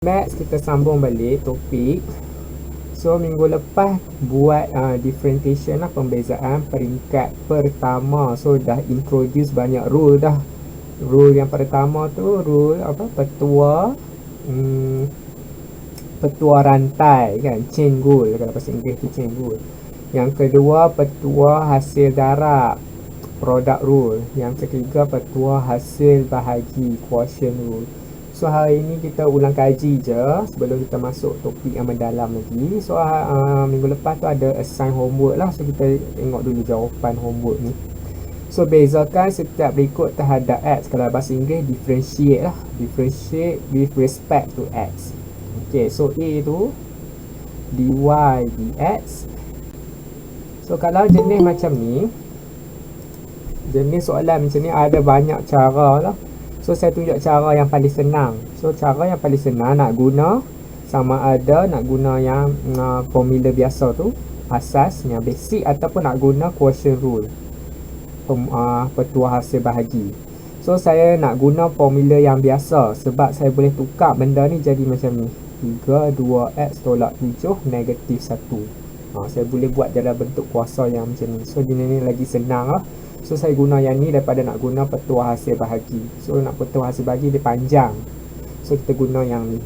Next kita sambung balik topik. So minggu lepas buat differentiation lah, pembezaan peringkat pertama. So dah introduce banyak rule dah. Rule yang pertama tu rule apa, petua rantai kan, chain rule kalau bahasa Inggeris tu, chain rule. Yang kedua petua hasil darab, product rule. Yang ketiga petua hasil bahagi, quotient rule. So hari ini kita ulang kaji je sebelum kita masuk topik yang mendalam lagi. So minggu lepas tu ada assign homework lah. So kita tengok dulu jawapan homework ni. So bezakan setiap berikut terhadap X. Kalau bahasa Inggeris differentiate lah. Differentiate with respect to X. Okay, so A tu dy dx. So kalau jenis macam ni, jenis soalan macam ni ada banyak cara lah. So saya tunjuk cara yang paling senang. So cara yang paling senang nak guna sama ada nak guna yang formula biasa tu, asas yang basic, ataupun nak guna quotient rule, petua hasil bahagi. So saya nak guna formula yang biasa sebab saya boleh tukar benda ni jadi macam ni, 3 2x tolak 7 negatif 1. Saya boleh buat dalam bentuk kuasa yang macam ni. So ni lagi senang lah. So saya guna yang ni daripada nak guna petua hasil bahagi. So nak petua hasil bahagi dia panjang, so kita guna yang ni.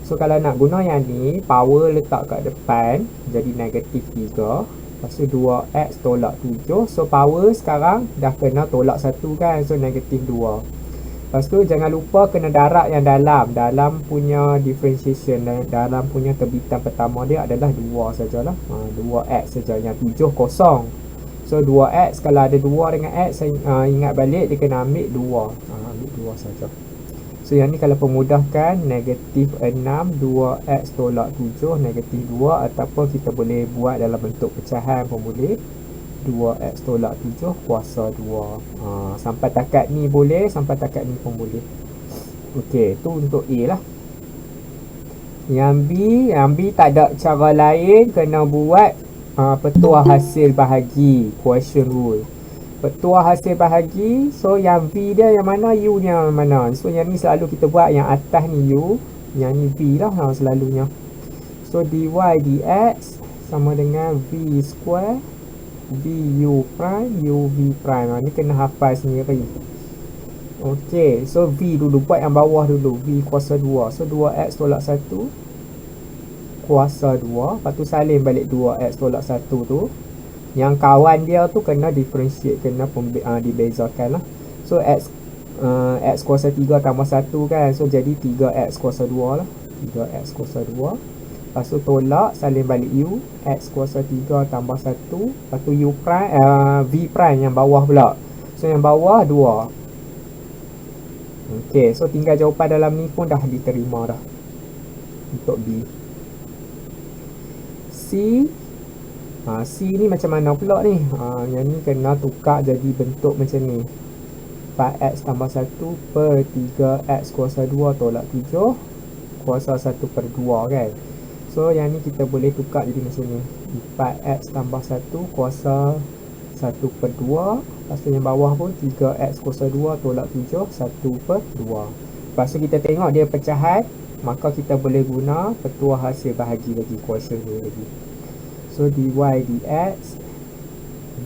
So kalau nak guna yang ni, power letak kat depan jadi negatif 3. Lepas tu 2x tolak 7. So power sekarang dah kena tolak 1 kan, so negatif 2. Lepas tu jangan lupa kena darab yang dalam punya differentiation, dalam punya terbitan pertama dia adalah 2 sajalah. 2x saja, yang 7 kosong. So 2x, kalau ada 2 dengan x, saya ingat balik dia kena ambil 2. Ambil 2 saja. So yang ni kalau pemudahkan, negatif 6 2x tolak 7 negatif 2, ataupun kita boleh buat dalam bentuk pecahan pun boleh, 2x tolak 7 kuasa 2. Sampai takat ni boleh, sampai takat ni pun boleh. Okey, tu untuk A lah. Yang B tak ada cara lain, kena buat petua hasil bahagi, quotient rule. Petua hasil bahagi, so yang V dia yang mana, U nya yang mana. So yang ni selalu kita buat yang atas ni U, yang ni V lah selalunya. So dy dx sama dengan V square VU prime UV prime. Ni kena hafal sendiri. Okey, so V dulu, buat yang bawah dulu, V kuasa 2. So 2x tolak 1 kuasa 2. Lepas tu salin balik 2x tolak 1 tu. Yang kawan dia tu kena differentiate, kena dibezakan lah. So x kuasa 3 tambah 1 kan, so jadi 3x kuasa 2 lah, 3x kuasa 2. Lepas tu tolak, salin balik u, x kuasa 3 tambah 1. Lepas tu u prime, v prime yang bawah pula. So yang bawah 2. Ok, so tinggal jawapan dalam ni pun dah diterima dah untuk B. C ni macam mana pula ni? Yang ni kena tukar jadi bentuk macam ni, 4x tambah 1 per 3x kuasa 2 tolak 7 kuasa 1 per 2 kan. So yang ni kita boleh tukar jadi macam ni, 4x tambah 1 kuasa 1 per 2. Lepas tu yang bawah pun 3x kuasa 2 tolak 7 1 per 2. Lepas tu kita tengok dia pecahan, maka kita boleh guna petua hasil bahagi lagi, quotient ni lagi. So dy dx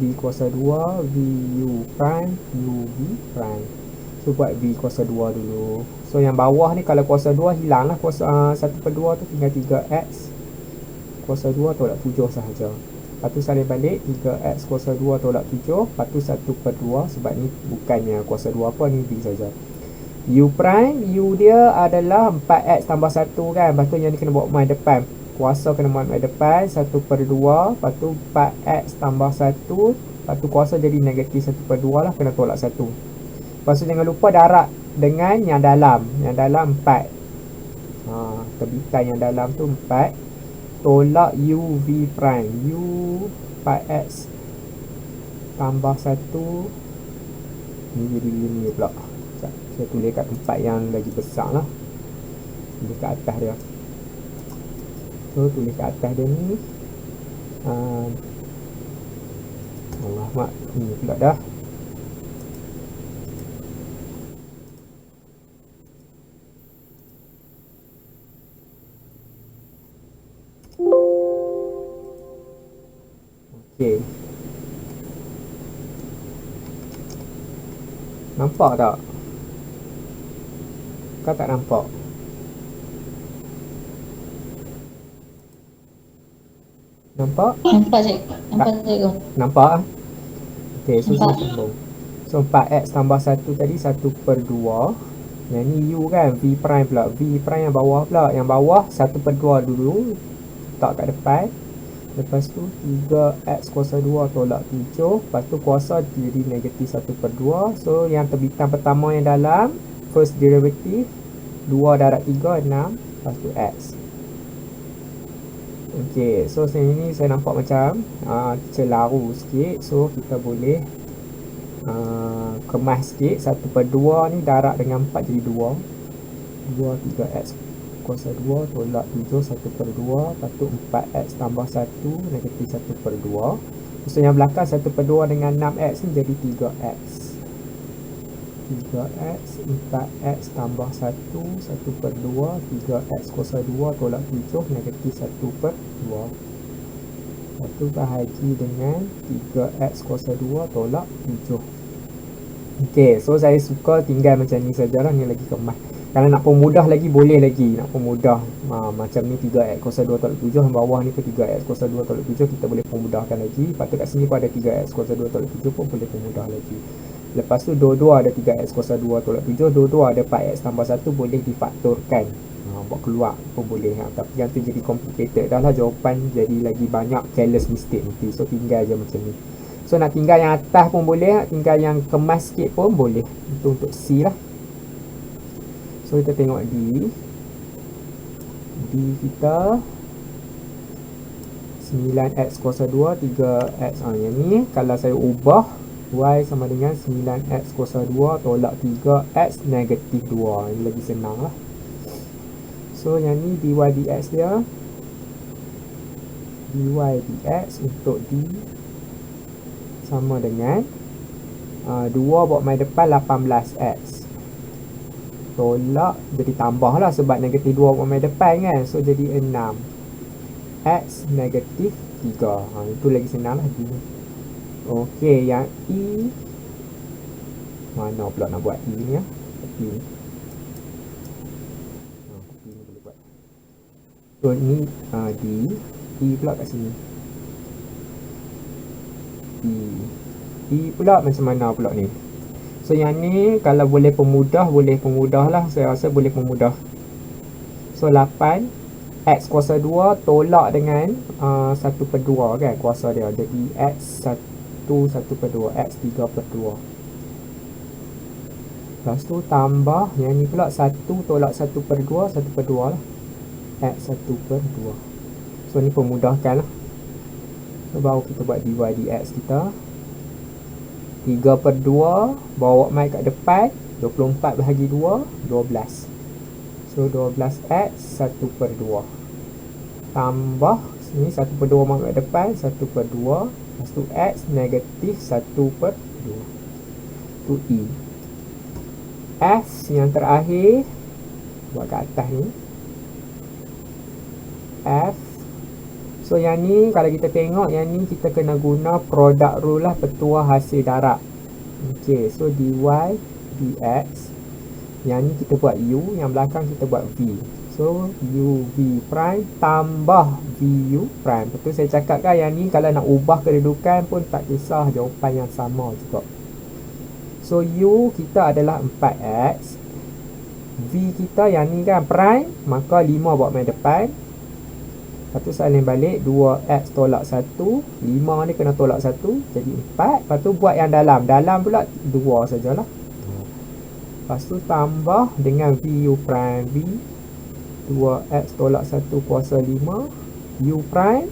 v kuasa 2 vu prime uv prime. So buat v kuasa 2 dulu. So yang bawah ni kalau kuasa 2 hilang lah, kuasa 1 per 2 tu tinggal 3x kuasa 2 tolak 7 sahaja. Lepas tu salin balik 3x kuasa 2 tolak 7. Lepas tu 1 per 2, sebab ni bukannya kuasa 2 apa, ni v saja. U prime, U dia adalah 4x tambah 1 kan. Lepas tu yang ni kena bawa main depan, kuasa kena main depan, 1 per 2. Lepas tu 4x tambah 1. Lepas tu kuasa jadi negatif 1 per 2 lah, kena tolak 1. Lepas tu jangan lupa darab dengan yang dalam. Yang dalam 4. Terbitan yang dalam tu 4. Tolak UV prime. U 4x tambah 1. Ni jadi ni pula. Saya tulis kat tempat yang lagi besar lah. Tulis kat atas dia. So tulis kat atas dia ni. Allah mak, ni pula dah. Okey. Nampak tak? Kau tak nampak? Nampak? Nampak cikgu. Nampak cikgu. Nampak ah? Okey, so saya Nampak. sambung. So 4x tambah 1 tadi 1/2. Yang ni U kan, V prime pula. V prime yang bawah pula. Yang bawah 1/2 dulu. Tak kat depan. Lepas tu 3x kuasa 2 tolak 7. Lepas tu kuasa jadi negatif 1/2. So yang terbitan pertama yang dalam, first derivative, 2 darab 3, 6. Lepas tu x. Ok, so sini saya nampak macam celaru sikit. So kita boleh kemas sikit. 1/2 ni darab dengan 4 jadi 2. 2, 3x kuasa 2 tolak 7, 1/2. Lepas tu 4x tambah 1 negatif 1/2. So yang belakang 1/2 dengan 6x ni jadi 3x. 3x, 4x tambah 1, 1/2. 3x kuasa 2 tolak 7 negatif 1/2. Lepas tu bahagi dengan 3x kuasa 2 tolak 7. Ok, so saya suka tinggal macam ni sajalah. Ni lagi kemas. Kalau nak pemudah lagi boleh lagi. Nak pemudah macam ni 3x kuasa 2 tolak 7. Yang bawah ni pun 3x kuasa 2 tolak 7. Kita boleh pemudahkan lagi. Lepas tu kat sini pun ada 3x kuasa 2 tolak 7 pun boleh pemudah lagi. Lepas tu dua-dua ada 3x kuasa 2 tolak 7. Dua-dua ada 4x tambah 1 boleh difaktorkan. Buat keluar pun boleh. Tapi yang tu jadi complicated dah lah. Jawapan jadi lagi banyak careless mistake nanti. So tinggal je macam ni. So nak tinggal yang atas pun boleh. Nak tinggal yang kemas sikit pun boleh. Itu untuk C lah. So kita tengok D. D kita 9x kuasa 2, 3x. Yang ni kalau saya ubah, y sama dengan 9x kuasa 2 tolak 3x negatif 2. Ini lagi senang lah. So yang ni dy dx dia. Dy dx untuk D sama dengan 2 buat main depan 18x. Tolak, jadi tambah lah sebab negatif 2 buat main depan kan. So jadi 6 x negatif 3. Itu lagi senang lah. Ok, yang E, mana pula nak buat E ni ya. Kopi ni. Kopi ni boleh buat. So ni D. E pula kat sini. E pula macam mana pula ni. So yang ni kalau boleh pemudah lah. Saya rasa boleh pemudah. So 8 x kuasa 2 tolak dengan 1/2 kan kuasa dia. Jadi x 1/2 x 3/2. Lepas tu tambah yang ni pula 1 tolak 1/2 1/2 lah. X 1/2. So ni pemudahkan lah. So baru kita buat dy dx kita. 3/2 bawa mai kat depan. 24 bahagi 2 12. So 12x 1/2 tambah sini 1/2 mai kat depan 1/2. Lepas tu x negatif 1/2. Tu E. F yang terakhir buat kat atas ni. F. So yang ni kalau kita tengok yang ni kita kena guna product rule lah, petua hasil darab. Ok, so dy dx. Yang ni kita buat U, yang belakang kita buat V. So u v prime tambah vu prime. Betul saya cakap kan yang ni kalau nak ubah kedudukan pun tak kisah, jawapan yang sama juga. So u kita adalah 4x. V kita yang ni kan prime, maka 5 bawa main depan. Lepas tu salin balik 2x tolak 1. 5 ni kena tolak 1, jadi 4. Lepas tu buat yang dalam. Dalam pula 2 sajalah. Lepas tu tambah dengan vu prime v. 2x tolak 1 kuasa 5. U prime.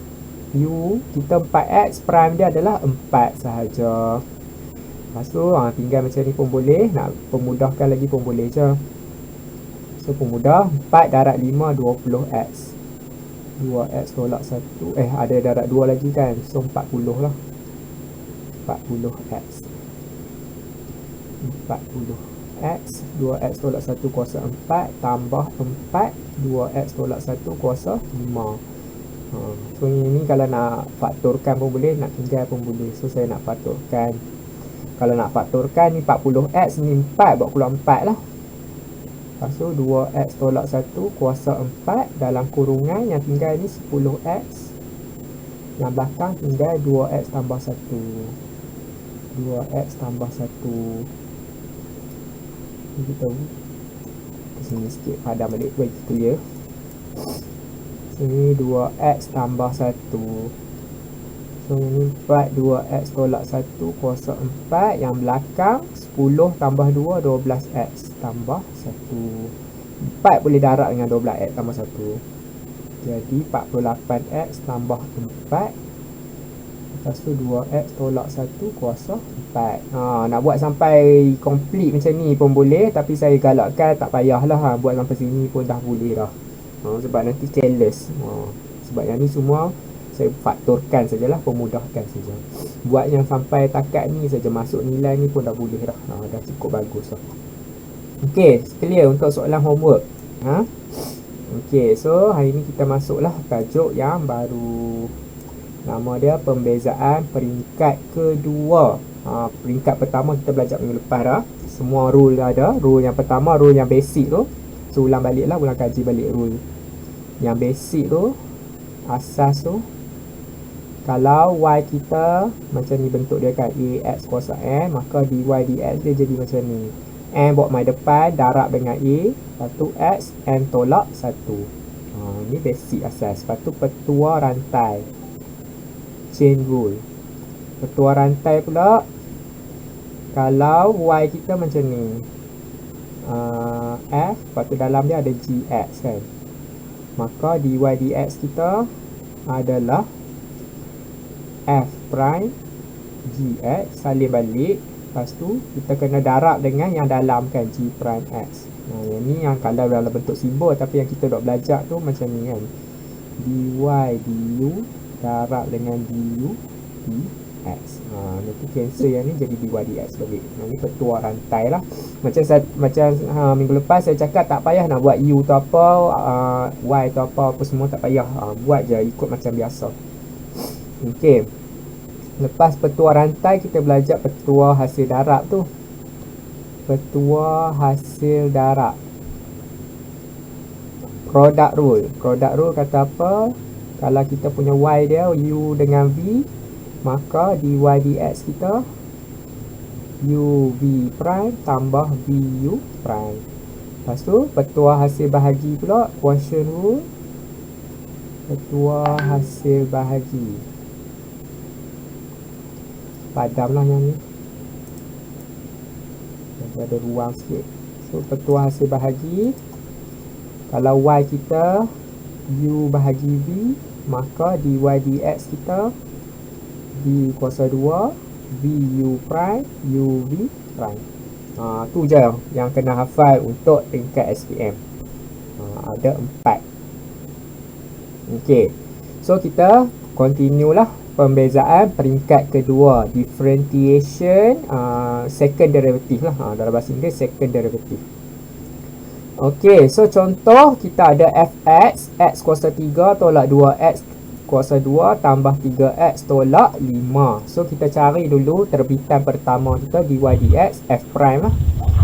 U kita 4x, prime dia adalah 4 sahaja. Lepas tu tinggal macam ni pun boleh. Nak pemudahkan lagi pun boleh je. So pemudah 4 darab 5 20x. 2x tolak 1. Ada darab 2 lagi kan. So 40 lah. 40x. 40x. 2x tolak 1 kuasa 4 tambah 4. 2x tolak 1 kuasa 5. So ini kalau nak faktorkan pun boleh, nak tinggal pun boleh. So saya nak faktorkan. Kalau nak faktorkan ni 40x ni 4 buat keluar 4 lah. Lepas tu 2x tolak 1 kuasa 4 dalam kurungan yang tinggal ni 10x. Yang belakang tinggal 2x tambah 1. 2x tambah 1. Ni kita ke sini sikit padam balik bagi clear. Sini 2x tambah 1. So ini 4 2x tolak 1 kuasa 4. Yang belakang 10 tambah 2 12x tambah 1. 4 boleh darab dengan 12x tambah 1. Jadi 48x tambah 4. Lepas tu 2x tolak 1 kuasa 4. Nak buat sampai complete macam ni pun boleh. Tapi saya galakkan tak payahlah. Buat sampai sini pun dah boleh dah. Sebab nanti careless. Sebab yang ni semua saya faktorkan sajalah, pemudahkan saja. Buat yang sampai takat ni saja, masuk nilai ni pun dah boleh dah. Dah cukup bagus lah. Okey, clear untuk soalan homework. Okey, so hari ni kita masuklah tajuk yang baru. Nama dia pembezaan peringkat kedua. Peringkat pertama kita belajar minggu lepas dah. Semua rule dah ada. Rule yang pertama, rule yang basic tu. So ulang balik lah, ulang kaji balik rule yang basic tu. Asas tu, kalau y kita macam ni bentuk dia kan, ax kuasa n, maka dy dx dia jadi macam ni. N bawa mai depan, darab dengan a. Lepas tu x, n tolak 1. Ni basic asas. Lepas tu petua rantai, chain rule. Petua rantai pula, kalau y kita macam ni, f, lepas tu dalam dia ada gx kan, maka dy dx kita adalah f prime gx, salin balik. Lepas tu kita kena darab dengan yang dalam kan, g prime x. Yang ni yang kalau dalam bentuk simbol, tapi yang kita dah belajar tu macam ni kan, dy du darab dengan du dx. Nanti cancel yang ni jadi dy dx balik. Ni petua rantai lah. Macam minggu lepas saya cakap tak payah nak buat u tu apa, y tu apa semua tak payah. Buat je ikut macam biasa. Okey. Lepas petua rantai kita belajar petua hasil darab tu. Petua hasil darab. Product rule. Product rule kata apa? Kalau kita punya y dia u dengan v, maka dy dx kita uv prime tambah vu prime. Lepas tu petua hasil bahagi pula, quotient rule. Petua hasil bahagi, padamlah yang ni, ada ruang sikit. So petua hasil bahagi, kalau y kita u bahagi v, maka dy dx kita v kuasa 2 vu prime uv prime. Tu je yang kena hafal untuk tingkat SPM. Ada 4. Okey, so kita continue lah pembezaan peringkat kedua, differentiation second derivative lah. Dalam bahasa Inggeris second derivative. Okey, so contoh kita ada fx, x kuasa 3 tolak 2x kuasa 2 tambah 3x tolak 5. So kita cari dulu terbitan pertama kita, dy dx f prime lah.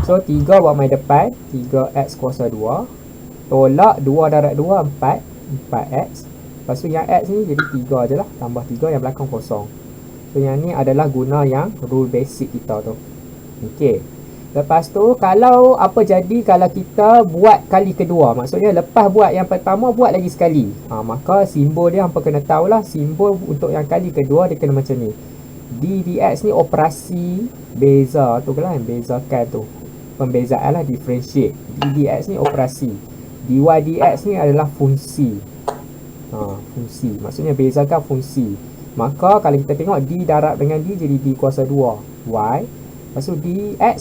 So 3 bawa mai depan, 3x kuasa 2 tolak 2 darab 2 4x. Lepas tu yang x ni jadi 3 je lah, tambah 3, yang belakang kosong. So yang ni adalah guna yang rule basic kita tu. Okey. Lepas tu kalau apa jadi kalau kita buat kali kedua, maksudnya lepas buat yang pertama buat lagi sekali, maka simbol dia hampa kena tahulah. Simbol untuk yang kali kedua dia kena macam ni. D dx ni operasi beza tu kan, bezakan tu, pembezaan lah, differentiate. D dx ni operasi, dy dx ni adalah fungsi. Fungsi maksudnya bezakan fungsi. Maka kalau kita tengok d darab dengan d jadi d kuasa 2 y. Lepas tu dx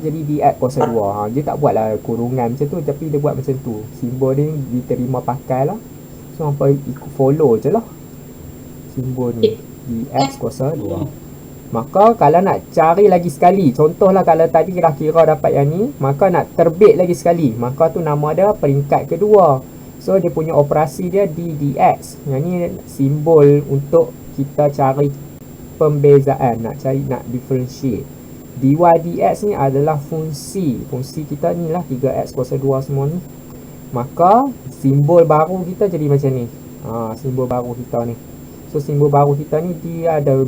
jadi dx kuasa 2. Dia tak buatlah kurungan macam tu, tapi dia buat macam tu. Simbol dia diterima pakai lah. So hampa ikut follow je lah simbol ni, dx kuasa 2. Maka kalau nak cari lagi sekali, contohlah kalau tadi dah kira dapat yang ni, maka nak terbit lagi sekali, maka tu nama dia peringkat kedua. So dia punya operasi dia ddx. Yang ni simbol untuk kita cari pembezaan, nak differentiate. dy dx ni adalah fungsi kita ni lah 3x kuasa 2 semua ni. Maka simbol baru kita jadi macam ni. Simbol baru kita ni. So simbol baru kita ni dia ada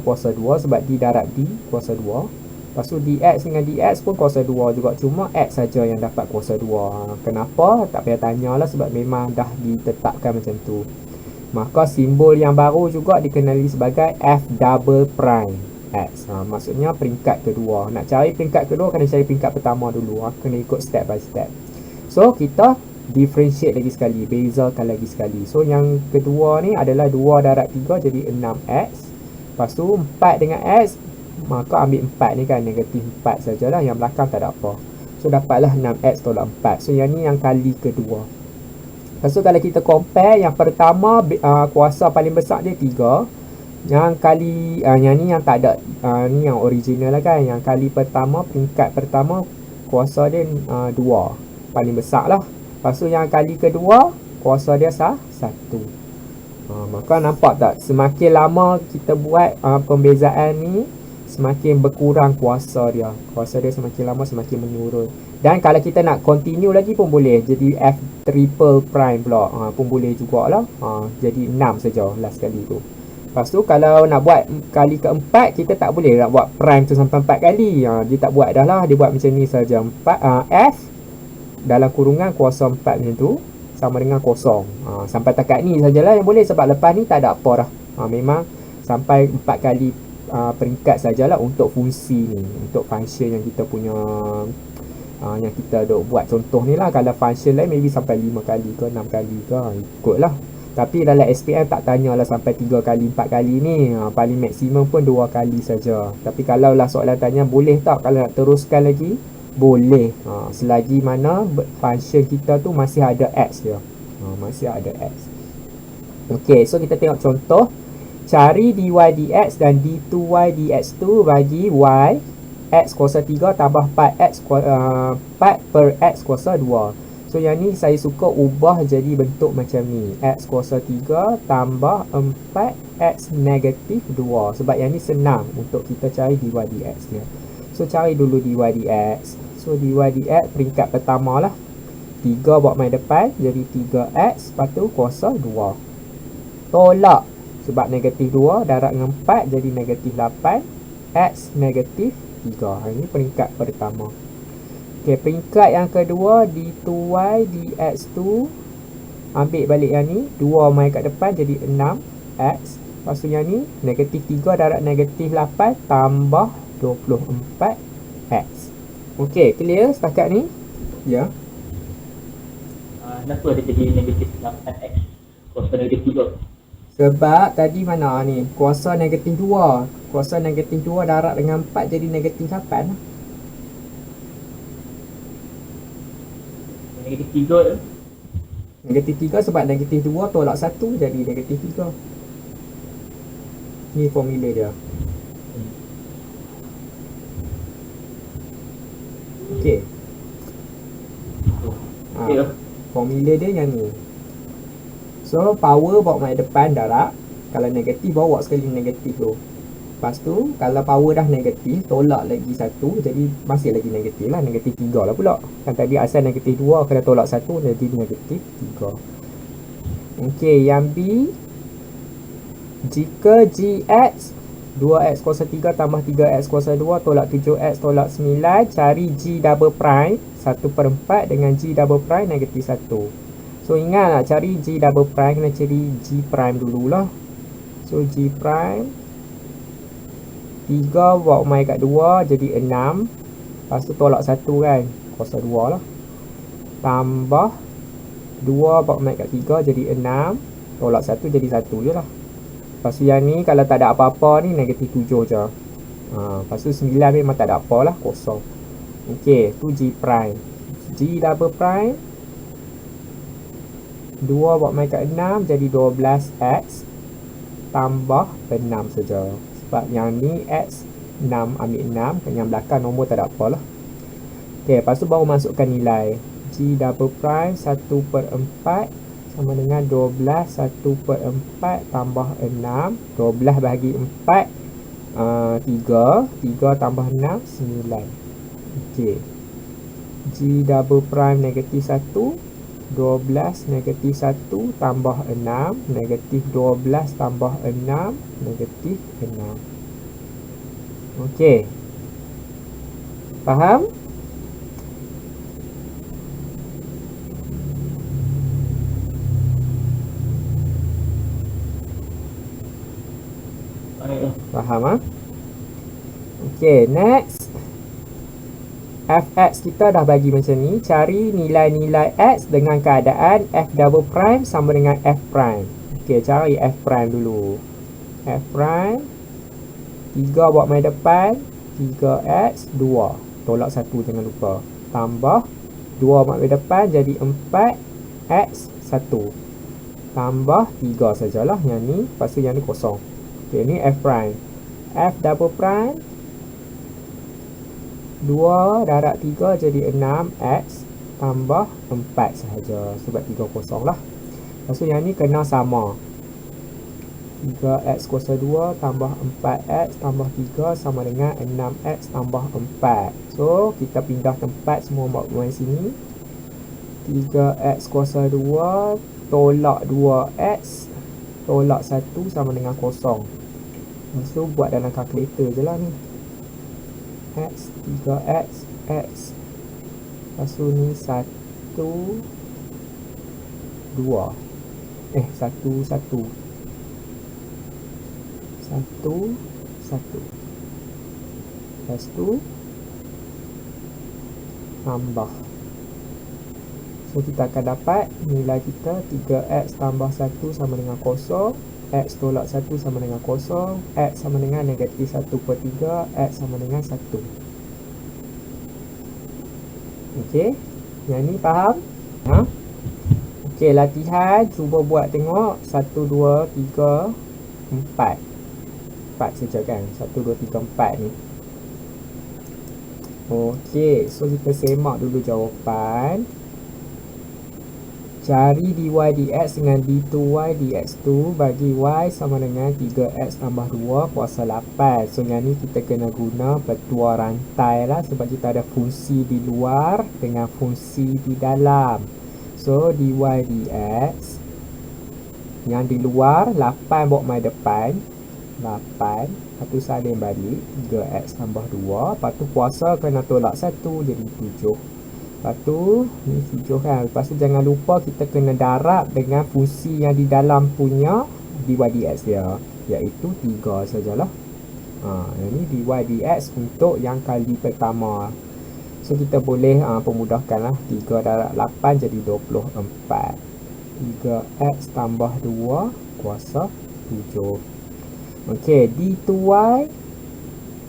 kuasa 2 sebab di darab d kuasa 2. Lepas tu dx dengan dx pun kuasa 2 juga. Cuma x saja yang dapat kuasa 2. Kenapa? Tak payah tanyalah sebab memang dah ditetapkan macam tu. Maka simbol yang baru juga dikenali sebagai f double prime x. Maksudnya peringkat kedua. Nak cari peringkat kedua kena cari peringkat pertama dulu. Kena ikut step by step. So kita differentiate lagi sekali, bezakan lagi sekali. So yang kedua ni adalah 2 darab 3 jadi 6x. Lepas tu 4 dengan x, maka ambil 4 ni kan, negatif 4 sajalah, yang belakang tak ada apa. So dapatlah 6x tolak 4. So yang ni yang kali kedua. Lepas tu kalau kita compare, yang pertama kuasa paling besar dia 3. Yang kali yang ni yang tak ada, ni yang original lah kan. Yang kali pertama, peringkat pertama kuasa dia 2, paling besar lah. Lepas tu yang kali kedua kuasa dia 1. Maka nampak tak, semakin lama kita buat pembezaan ni, semakin berkurang kuasa dia. Kuasa dia semakin lama semakin menurun. Dan kalau kita nak continue lagi pun boleh. Jadi f triple prime pula pun boleh jugalah. Jadi 6 saja last kali tu. Lepas tu kalau nak buat kali keempat, kita tak boleh nak buat prime tu sampai 4 kali. Dia tak buat dah lah. Dia buat macam ni saja. F dalam kurungan kuasa 4 macam tu sama dengan kosong. Sampai takat ni sajalah yang boleh, sebab lepas ni tak ada apa dah. Memang sampai 4 kali peringkat sajalah untuk fungsi ni, untuk function yang kita punya yang kita duk buat contoh ni lah. Kalau function lain maybe sampai 5 kali ke 6 kali ke, ikutlah. Tapi dalam SPM tak tanyalah sampai 3 kali 4 kali ni. Paling maksimum pun 2 kali saja. Tapi kalau lah soalan tanya boleh tak kalau nak teruskan lagi, boleh. Selagi mana function kita tu masih ada x dia. Masih ada x. Okey, so kita tengok contoh. Cari dy dx dan d2y dx2 bagi y x kuasa 3 tambah 4 per x kuasa 2. So yang ni saya suka ubah jadi bentuk macam ni. X kuasa 3 tambah 4x negatif 2. Sebab yang ni senang untuk kita cari dy dx dia. So cari dulu dy dx. So dy dx peringkat pertama lah. 3 buat main depan jadi 3x, lepas tu kuasa 2. Tolak. Sebab negatif 2 darab dengan 4 jadi negatif 8. X negatif 3. Ini peringkat pertama. Okey, peringkat yang kedua d2y dx2. Ambil balik yang ni, 2 main kat depan jadi 6x. Lepas tu yang ni negatif 3 darab negatif 8 tambah 24x. Okey, clear setakat ni? Ya. Kenapa dia jadi negatif 8x kuasa negatif 3? Sebab tadi mana ni, kuasa negatif 2. Kuasa negatif 2 darab dengan 4 jadi negatif 8 lah. Negatif 3 je. Negatif 3 sebab negatif 2 tolak 1 jadi negatif 3. Ni formula dia. Okey. Formula dia yang ni. So power bawa main depan darab. Kalau negatif bawa sekali negatif tu. Lepas tu kalau power dah negatif, tolak lagi 1, jadi masih lagi negatif lah. Negatif 3 lah pula. Kan tadi asal negatif 2, kena tolak 1 jadi negatif 3. Okey, yang B, jika gx 2x kuasa 3 tambah 3x kuasa 2 tolak 7x tolak 9, cari g double prime 1/4 dengan g double prime negatif 1. So ingat nak cari g double prime, kena cari g prime dululah. So g prime 3 buat mai kat 2 jadi 6. Lepas tu tolak 1 kan, kuasa 2 lah. Tambah 2 buat mai kat 3 jadi 6. Tolak 1 jadi 1 je lah. Lepas tu yang ni kalau tak ada apa-apa ni negatif 7 je. Lepas tu 9 memang tak ada apa lah, kosong. Okey, tu g prime. G double prime 2 buat mai kat 6 jadi 12x tambah 6 saja. Sebab yang ni x 6 ambil 6, yang belakang nombor tak ada apa lah. Okey, lepas tu baru masukkan nilai. G G double prime 1/4 sama dengan 12 1/4 tambah 6. 12 bahagi 4 3 tambah 6 9. Okey. G double prime negatif 1, 12 negatif 1 tambah 6, negatif 12 tambah 6, negatif 6. Okey. Faham? Baik. Faham ah? Okey, next. Fx kita dah bagi macam ni. Cari nilai-nilai x dengan keadaan f double prime sama dengan f prime. Okey, cari f prime dulu. F prime 3 buat main depan, 3x 2. Tolak 1 jangan lupa. Tambah 2 buat main depan jadi 4x 1. Tambah 3 sajalah yang ni, lepas tu yang ni kosong. Okey, ni f prime. F double prime 2 darab 3 jadi 6x tambah 4 sahaja. Sebab 3 kosong lah. Lepas tu yang ni kena sama. 3x kuasa 2 tambah 4x tambah 3 sama dengan 6x tambah 4. So, kita pindah tempat semua buat main sini. 3x kuasa 2 tolak 2x tolak 1 sama dengan kosong. Lepas tu buat dalam kalkulator je lah ni. X, 3x, x. Lepas tu ni 1, 2. 1, 1. 1, 1. Lepas tu tambah. So kita akan dapat nilai kita 3x tambah 1 sama dengan kosong, x tolak 1 sama dengan kosong, x sama dengan negatif 1/3, x sama dengan 1. Okey, yang ni faham? Ha? Okey, latihan cuba buat tengok 1, 2, 3, 4. 4 saja kan, 1, 2, 3, 4 ni. Okey, so kita semak dulu jawapan. Cari dy dx dengan d2y dx2 bagi y sama dengan 3x tambah 2 kuasa 8. So yang ni kita kena guna petua rantai lah, sebab kita ada fungsi di luar dengan fungsi di dalam. So dy dx yang di luar 8 bawa mai depan 8, lepas tu salin balik 3x tambah 2, lepas tu kuasa kena tolak 1 jadi 7. Lepas tu ni 7 kan. Lepas tu jangan lupa kita kena darab dengan fungsi yang di dalam punya dy dx dia, iaitu 3 sajalah. Yang ni dy dx untuk yang kali pertama. So kita boleh pemudahkan lah. 3 darab 8 jadi 24. 3x tambah 2 kuasa 7. Okey, d2y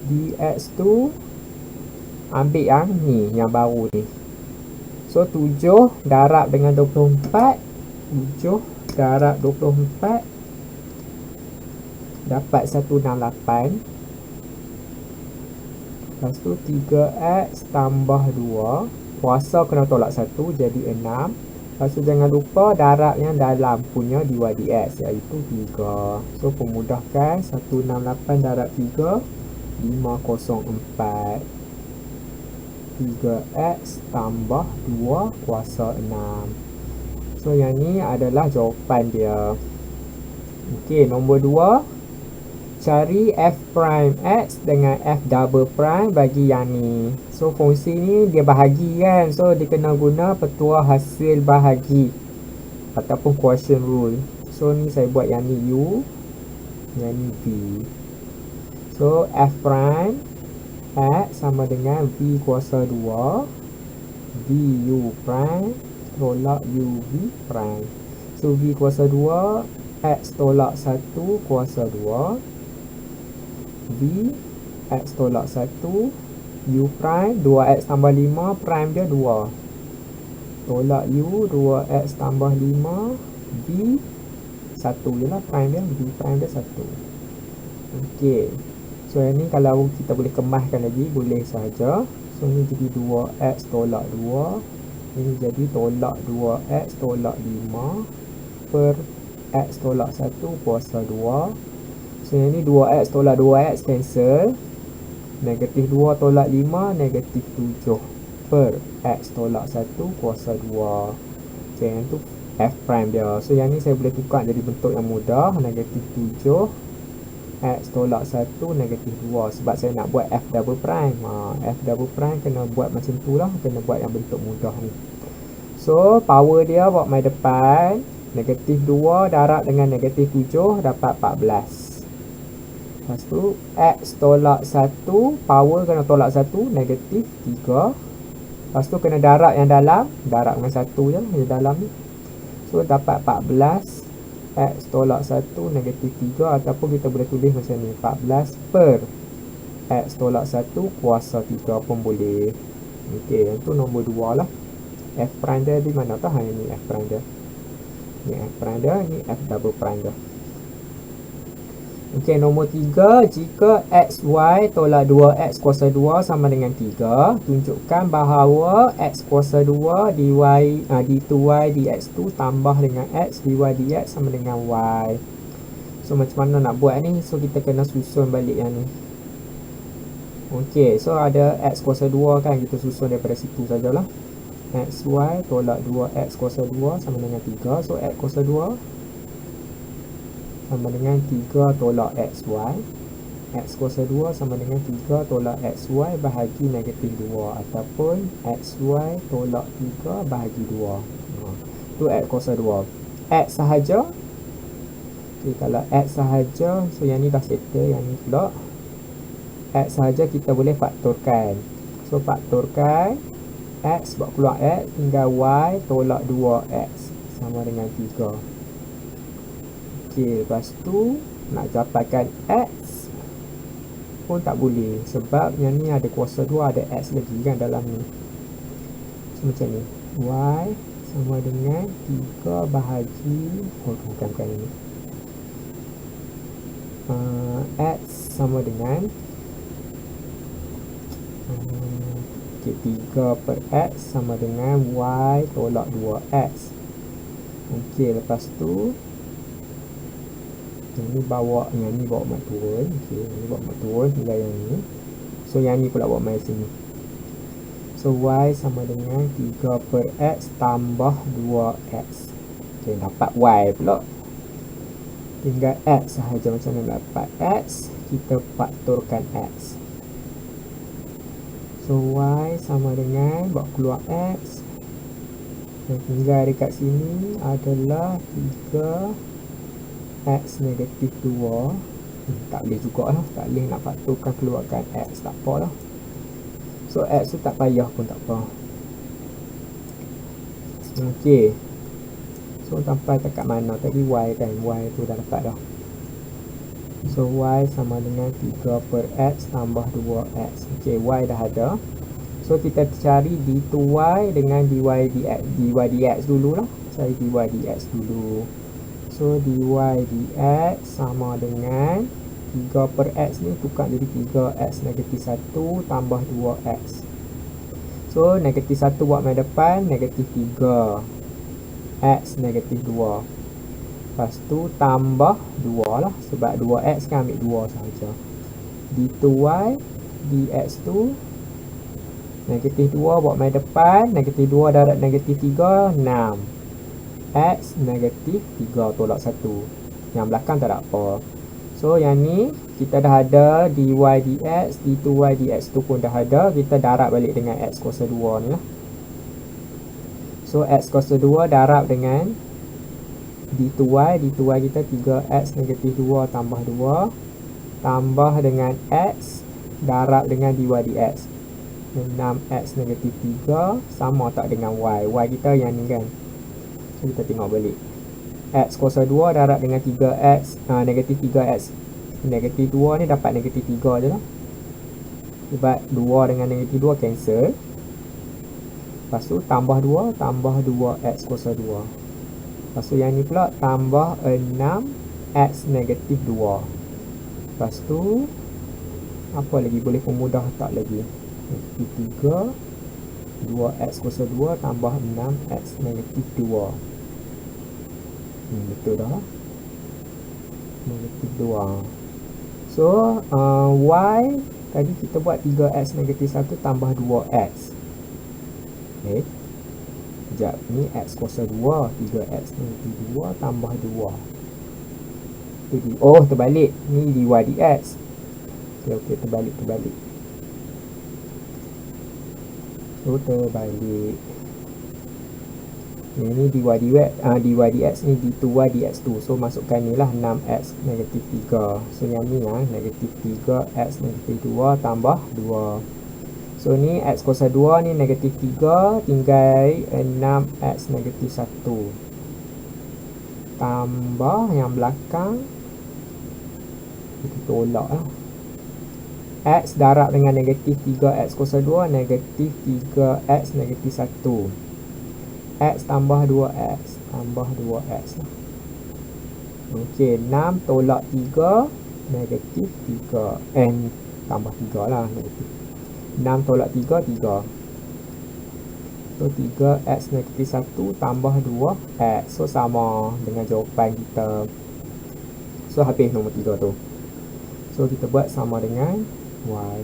dx2 ambil yang ni, yang baru ni. So 7 darab dengan 24, 7 darab 24 dapat 168. Lepas tu 3x tambah 2, kuasa kena tolak 1 jadi 6. Lepas tu jangan lupa darab yang dalam punya dy dx iaitu 3. So pemudahkan 168 darab 3 504. 3x tambah 2 kuasa 6. So yang ni adalah jawapan dia. Okey, nombor 2. Cari f prime x dengan f double prime bagi yang ni. So fungsi ni dia bahagi kan. So dia kena guna petua hasil bahagi ataupun quotient rule. So ni saya buat yang ni u, yang ni v. So f prime x sama dengan v kuasa 2 v u prime tolak u v prime. So v kuasa 2 x tolak 1 kuasa 2 v x tolak 1 u prime 2x tambah 5 prime dia 2 tolak u 2x tambah 5 v 1 je lah prime dia, v prime dia 1. Okey. So yang ni kalau kita boleh kemaskan lagi boleh saja. So ni jadi 2x tolak 2 Ini jadi tolak 2x tolak 5 per x tolak 1 kuasa 2. So yang ni 2x tolak 2x cancel. Negatif 2 tolak 5 negatif 7 per x tolak 1 kuasa 2. Okay, yang tu f prime dia. So yang ni saya boleh tukar jadi bentuk yang mudah. Negatif 7 x tolak 1 negatif 2. Sebab saya nak buat f double prime. F double prime kena buat macam tu lah. Kena buat yang bentuk mudah ni. So power dia bawa mai depan. Negatif 2 darab dengan negatif 7 dapat 14. Lepas tu x tolak 1 power kena tolak 1 negatif 3. Lepas tu kena darab yang dalam. Darab dengan 1 je yang dalam ni. So dapat 14 x tolak 1 negatif 3. Ataupun kita boleh tulis macam ni, 14 per x tolak 1 kuasa 3 pun boleh. Ok, yang tu nombor 2 lah. F prime dia di mana tah? Ini F prime dia. Ni F prime dia, ni F double prime dia. Ok, nombor 3. Jika x, y tolak 2x kuasa 2 sama dengan 3, tunjukkan bahawa x kuasa 2 dy, d2y dx2 tambah dengan x dy dx sama dengan y. So macam mana nak buat ni? So kita kena susun balik yang ni. Ok, so ada x kuasa 2 kan, kita susun daripada situ sajalah. X, y tolak 2x kuasa 2 sama dengan 3. So x kuasa 2 sama dengan 3 tolak xy. X kuasa 2 sama dengan 3 tolak xy bahagi negatif 2. Ataupun xy tolak 3 bahagi 2. Tu x kuasa 2. X sahaja. Okay, kalau x sahaja, so yang ni dah settle. Yang ni pula x sahaja kita boleh faktorkan. So faktorkan x buat keluar x, tinggal y tolak 2x sama dengan 3. Ok, lepas tu nak dapatkan x pun tak boleh. Sebab yang ni ada kuasa 2, ada x lagi kan dalam ni. So macam ni, y sama dengan 3 bahagi, bukan ini, x sama dengan 3 per x sama dengan y tolak 2x. Ok, lepas tu yang ni bawa, yang ni bawa mat turun. Ok, yang ni bawa mat turun hingga yang ni. So yang ni pula bawa mai sini. So y sama dengan 3 per x tambah 2x. Ok, dapat y pula. Tinggal x sahaja. Macam mana dapat x? Kita faktorkan x. So y sama dengan, bawa keluar x. Yang tinggal dekat sini adalah 3 x negatif 2. Tak boleh juga lah. Tak boleh nak faktorkan keluarkan x. Tak apa lah. So x tu tak payah pun tak apa. Ok. So sampai dekat mana tadi y kan. Y tu dah dapat dah. So y sama dengan 3 per x tambah 2x. Ok, y dah ada. So kita cari d2y dengan dy dx dulu lah. Cari dy dx dulu. So dy dx sama dengan 3 per x ni tukar jadi 3x negatif 1 tambah 2x. So negatif 1 buat mai depan, negatif 3 x negatif 2. Lepas tu tambah 2 lah. Sebab 2x kan ambil 2 sahaja. d2y dx tu negatif 2 buat mai depan, negatif 2 darab negatif 3, 6 x negatif 3 tolak 1. Yang belakang tak ada apa. So yang ni kita dah ada dy dx, d2y dx tu pun dah ada. Kita darab balik dengan x kuasa 2 ni lah. So x kuasa 2 darab dengan d2y kita 3x negatif 2 tambah 2 tambah dengan x darab dengan dy dx 6x negatif 3 sama tak dengan y. Y kita yang ni kan. So kita tengok balik. X kuasa 2 darab dengan 3x negatif 3x negatif 2 ni dapat negatif 3 je lah. Sebab 2 dengan negatif 2 cancel. Lepas tu tambah 2 tambah 2x kuasa 2. Lepas tu yang ni pula tambah 6x negatif 2. Lepas tu apa lagi boleh pemudah tak lagi? Negatif 3 2x kuasa 2 tambah 6x negatif 2. Betul dah. Negatif 2. So, y tadi kita buat 3x negatif 1 tambah 2x. Okay. Sekejap, ni x kuasa 2, 3x negatif 2 tambah 2. Oh, terbalik. Ni dy dx. Okey, terbalik. So, terbalik. Ini dy dx ni d2y dx2. So, masukkan ni lah 6x negatif 3. So, yang ni negatif 3x negatif 2 tambah 2. So, ni x kuasa 2 ni negatif 3. Tinggal 6x negatif 1. Tambah yang belakang. Kita tolak lah. X darab dengan negatif 3x kuasa 2. Negatif 3x negatif 1. X tambah 2x. Tambah 2x lah. Okey, 6 tolak 3. Negatif 3. Tambah 3 lah. Negatif 6 tolak 3, 3. So, 3x negatif 1 tambah 2x. So, sama dengan jawapan kita. So, habis nombor 3 tu. So, kita buat sama dengan y.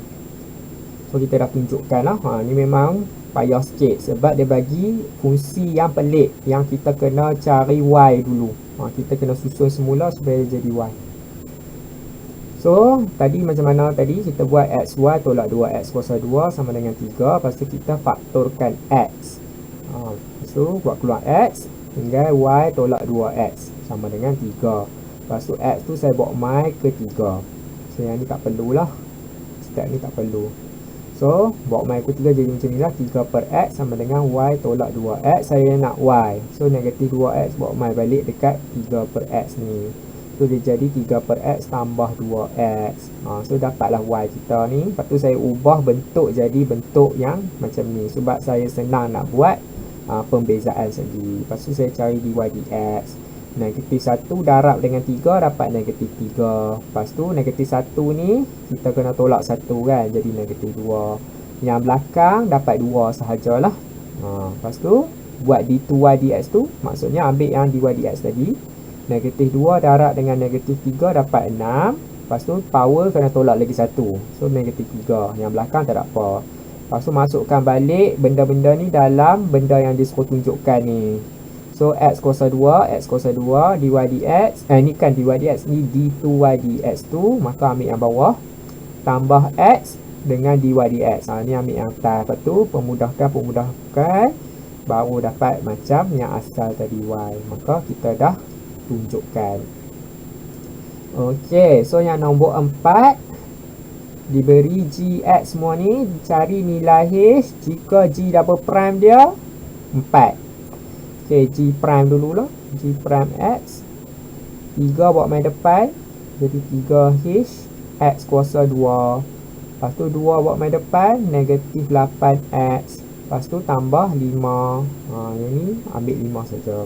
So, kita dah tunjukkan lah. Ni memang payah sikit. Sebab dia bagi fungsi yang pelik. Yang kita kena cari y dulu. Kita kena susun semula supaya jadi y. So, tadi macam mana tadi? Kita buat xy tolak 2x kuasa 2 sama dengan 3. Lepas tu kita faktorkan x. Lepas tu buat keluar x. Tinggal y tolak 2x sama dengan 3. Lepas tu x tu saya bawa mai ke 3. So, yang ni tak perlulah. Step ni tak perlu. So, bawa mai ke 3 jadi macam ni lah. 3 per x sama dengan y tolak 2x. Saya nak y. So, negatif 2x bawa mai balik dekat 3 per x ni. So, dia jadi 3 per x tambah 2x. So, dapatlah y kita ni. Lepas tu, saya ubah bentuk jadi bentuk yang macam ni. Sebab saya senang nak buat pembezaan sendiri. Lepas tu, saya cari dy dx. Negatif 1 darab dengan 3 dapat negatif 3. Lepas tu, negatif 1 ni kita kena tolak 1 kan. Jadi, negatif 2. Yang belakang dapat 2 sahajalah. Lepas tu, buat d2y dx tu. Maksudnya, ambil yang dy dx tadi. Negatif 2 darab dengan negatif 3 dapat 6. Lepas tu power kena tolak lagi 1. So negatif 3. Yang belakang tak ada apa. Lepas tu masukkan balik benda-benda ni dalam benda yang dia suruh tunjukkan ni. So x kuasa 2 dy dx. Ni kan dy dx ni d2y dx tu. Maka ambil yang bawah. Tambah x dengan dy dx. Ni ambil yang atas. Lepas tu pemudahkan. Baru dapat macam yang asal tadi y. Maka kita dah tunjukkan. Okey, so yang nombor 4 diberi gx semua ni, cari nilai h jika g double prime dia 4. Okey, g prime dululah. G prime x 3 bawa main depan jadi 3h x kuasa 2. Lepas tu 2 bawa main depan negatif 8x. Lepas tu tambah 5. Yang ni ambil 5 saja.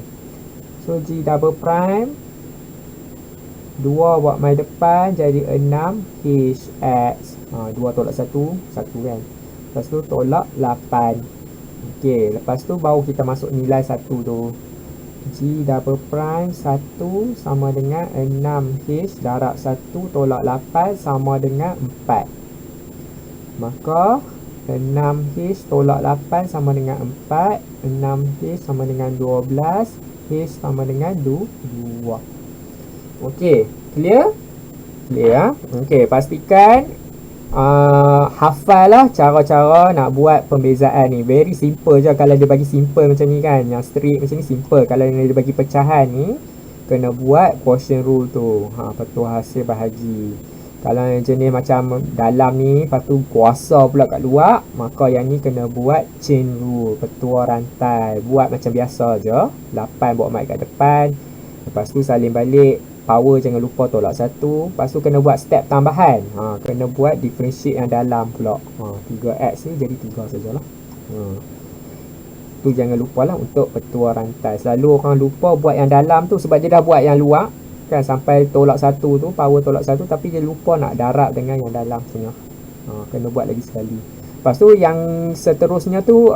So, G double prime 2 buat mai depan jadi 6hx. 2 tolak 1 kan. Lepas tu tolak 8. Okey, lepas tu baru kita masuk nilai 1 tu. G double prime 1 sama dengan 6h darab 1 tolak 8 sama dengan 4. Maka 6h tolak 8 sama dengan 4. 6h sama dengan 12. H sama dengan 2. Okey, clear? Clear. Okey, pastikan hafal lah cara-cara nak buat pembezaan ni. Very simple je kalau dia bagi simple macam ni kan. Yang straight macam ni simple. Kalau dia bagi pecahan ni, kena buat quotient rule tu. Lepas tu hasil bahagi. Kalau yang jenis macam dalam ni, lepas tu kuasa pula kat luar, maka yang ni kena buat chain rule, petua rantai. Buat macam biasa je. 8 bawa mic kat depan. Lepas tu salin balik. Power jangan lupa tolak 1. Lepas tu kena buat step tambahan. Kena buat differentiate yang dalam pula. 3x ni jadi 3 sajalah. Tu jangan lupalah untuk petua rantai. Selalu orang lupa buat yang dalam tu sebab dia dah buat yang luar. Kan sampai tolak 1 tu, power tolak 1, tapi dia lupa nak darab dengan yang dalam tengah. Kena buat lagi sekali. Lepas tu yang seterusnya tu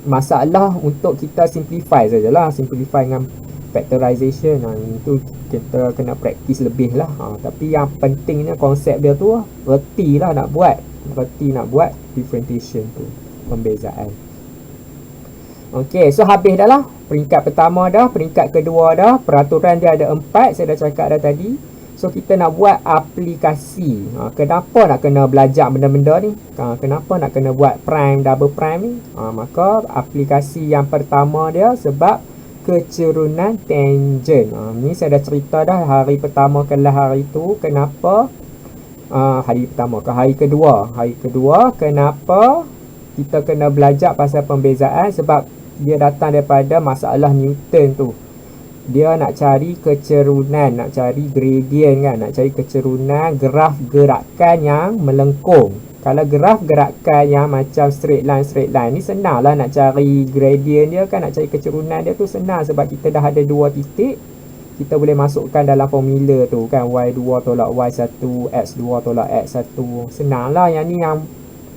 masalah untuk kita simplify sajalah, simplify dengan factorization. Itu kita kena praktis lebih lah. Tapi yang pentingnya konsep dia tu reti lah nak buat, differentiation tu, pembezaan. Okey, so habis dah lah peringkat pertama dah, peringkat kedua dah. Peraturan dia ada 4, saya dah cakap dah tadi. So kita nak buat aplikasi. Kenapa nak kena belajar benda-benda ni? Kenapa nak kena buat prime, double prime ni? Maka aplikasi yang pertama dia sebab kecerunan tangent. Ni saya dah cerita dah hari pertama kelas hari tu. Kenapa hari pertama ke hari kedua? Hari kedua kenapa kita kena belajar pasal pembezaan? Sebab dia datang daripada masalah Newton tu. Dia nak cari kecerunan, nak cari gradient kan, nak cari kecerunan graf gerakan yang melengkung. Kalau graf gerakan yang macam straight line ni senang lah nak cari gradient dia kan, nak cari kecerunan dia tu senang sebab kita dah ada 2 titik. Kita boleh masukkan dalam formula tu kan, y2 tolak y1, x2 tolak x1. Senang lah. Yang ni yang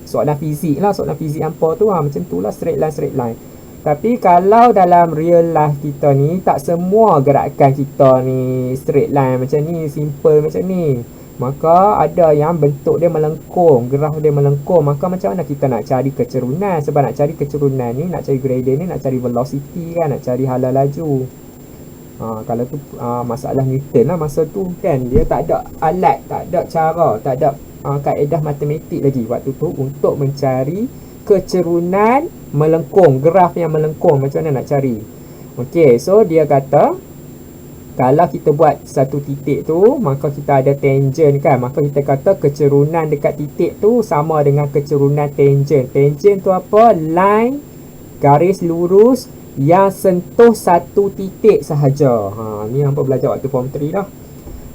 soalan fizik lah, soalan fizik hampa tu macam tu lah, straight line. Tapi kalau dalam real life kita ni, tak semua gerakan kita ni straight line macam ni, simple macam ni. Maka ada yang bentuk dia melengkung, graf dia melengkung. Maka macam mana kita nak cari kecerunan? Sebab nak cari kecerunan ni, nak cari gradient ni, nak cari velocity kan, nak cari hala laju. Kalau tu masalah Newton lah masa tu kan. Dia tak ada alat, tak ada cara, tak ada kaedah matematik lagi waktu tu untuk mencari kecerunan melengkung, graf yang melengkung. Macam mana nak cari? Okey, so dia kata kalau kita buat satu titik tu, maka kita ada tangent kan. Maka kita kata kecerunan dekat titik tu sama dengan kecerunan tangent. Tangent tu apa? Line, garis lurus yang sentuh satu titik sahaja. Ni hampa belajar waktu form 3 dah.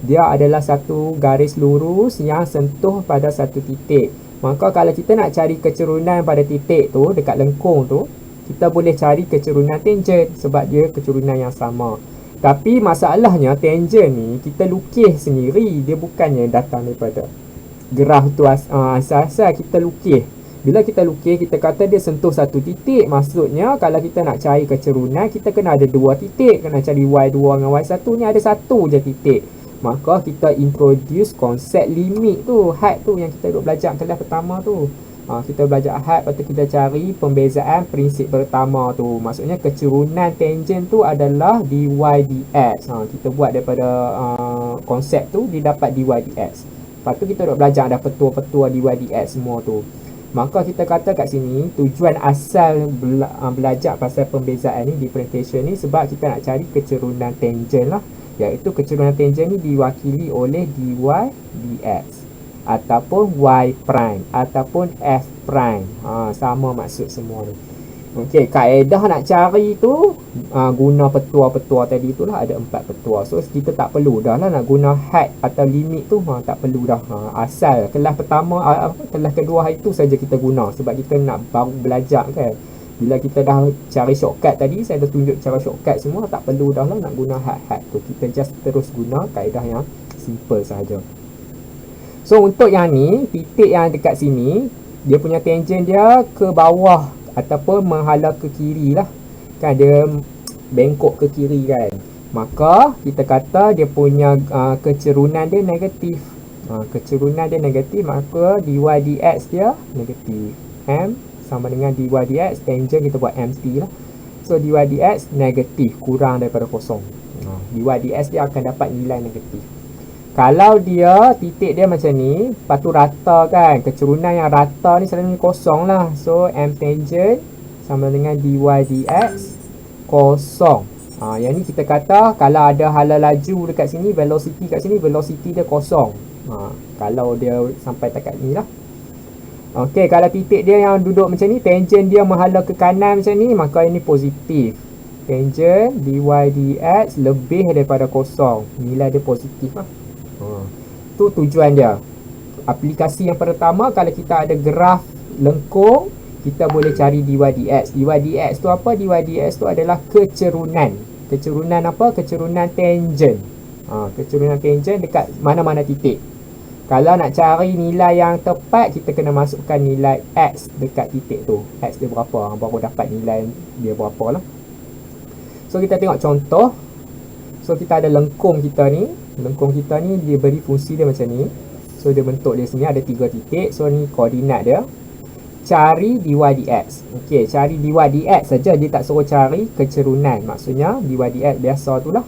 Dia adalah satu garis lurus yang sentuh pada satu titik. Maka kalau kita nak cari kecerunan pada titik tu, dekat lengkung tu, kita boleh cari kecerunan tangent sebab dia kecerunan yang sama. Tapi masalahnya tangent ni kita lukis sendiri, dia bukannya datang daripada graf tu asal-asal kita lukis. Bila kita lukis, kita kata dia sentuh satu titik. Maksudnya kalau kita nak cari kecerunan, kita kena ada 2 titik. Kena cari y2 dengan y1, ni ada satu je titik. Maka kita introduce konsep limit tu, had tu yang kita duk belajar kelas pertama tu. Kita belajar had, lepas tu kita cari pembezaan prinsip pertama tu. Maksudnya kecerunan tangent tu adalah dy dx. Kita buat daripada konsep tu, dia dapat dy dx. Lepas tu kita duk belajar ada petua-petua dy dx semua tu. Maka kita kata kat sini tujuan asal belajar pasal pembezaan ni, differentiation ni, sebab kita nak cari kecerunan tangent lah. Iaitu kecerunan tangent ni diwakili oleh dy dx ataupun y prime ataupun f prime. Sama maksud semua ni. Okey, kaedah nak cari tu guna petua-petua tadi tu lah, ada 4 petua. So kita tak perlu dah lah nak guna had atau limit tu, tak perlu dah. Asal kelas pertama kelas kedua hari tu saja kita guna sebab kita nak baru belajar kan. Bila kita dah cari shortcut tadi, saya dah tunjuk cara shortcut semua, tak perlu dah lah nak guna had tu. Kita just terus guna kaedah yang simple sahaja. So untuk yang ni, titik yang dekat sini, dia punya tangent dia ke bawah ataupun menghala ke kiri lah kan, dia bengkok ke kiri kan. Maka kita kata dia punya kecerunan dia negatif. Kecerunan dia negatif, maka dy dx dia negatif. M sama dengan dy dx, tangent kita buat mt lah. So dy dx negatif, kurang daripada kosong. Dy dx dia akan dapat nilai negatif. Kalau dia titik dia macam ni, lepas tu rata kan, kecerunan yang rata ni selalunya kosong lah. So m tangent sama dengan dy dx kosong. Yang ni kita kata kalau ada hala laju dekat sini, velocity kat sini, velocity dia kosong. Kalau dia sampai dekat ni lah. Okey, kalau titik dia yang duduk macam ni, tangent dia menghala ke kanan macam ni, maka ini positif. Tangent dy dx lebih daripada kosong, nilai dia positif lah. Tu tujuan dia. Aplikasi yang pertama, kalau kita ada graf lengkung, kita boleh cari dy dx. Dy dx tu apa? Dy dx tu adalah kecerunan. Kecerunan apa? Kecerunan tangent. Kecerunan tangent dekat mana-mana titik. Kalau nak cari nilai yang tepat, kita kena masukkan nilai X dekat titik tu. X dia berapa, baru dapat nilai dia berapa lah. So kita tengok contoh. So kita ada lengkung kita ni. Lengkung kita ni dia beri fungsi dia macam ni. So dia bentuk dia sini ada 3 titik. So ni koordinat dia. Cari dy dx. Okey, cari dy dx saja, dia tak suruh cari kecerunan. Maksudnya dy dx biasa tu lah.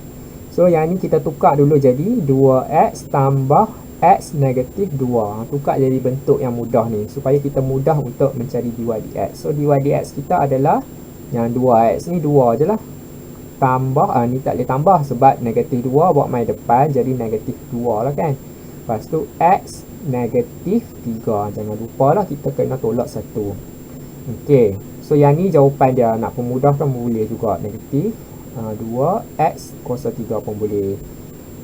So yang ni kita tukar dulu jadi 2x tambah x negatif 2. Tukar jadi bentuk yang mudah ni supaya kita mudah untuk mencari dy dx. So dy dx kita adalah yang 2x ni 2 je lah. Tambah, ni tak boleh tambah sebab negatif 2 buat mai depan jadi negatif 2 lah kan. Lepas tu x negatif 3. Jangan lupa lah kita kena tolak 1. Okey. So yang ni jawapan dia. Nak pemudahkan boleh juga. Negatif 2x kuasa 3 pun boleh.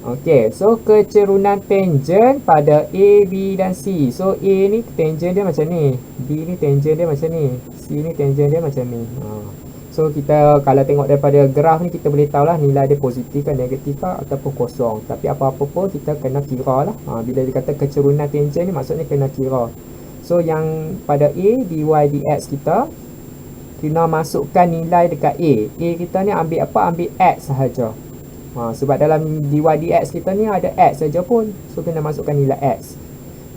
Okey, so kecerunan tangent pada A, B dan C. So A ni tangent dia macam ni, B ni tangent dia macam ni, C ni tangent dia macam ni. So kita kalau tengok daripada graf ni kita boleh tahu lah nilai dia positif kan, negatif kan ataupun kosong. Tapi apa-apa pun kita kena kira lah. Bila dia kata kecerunan tangent ni maksudnya kena kira. So yang pada A, dy dx kita kena masukkan nilai dekat A. A kita ni ambil apa? Ambil x sahaja. Sebab dalam dy dx kita ni ada x saja pun. So kena masukkan nilai x.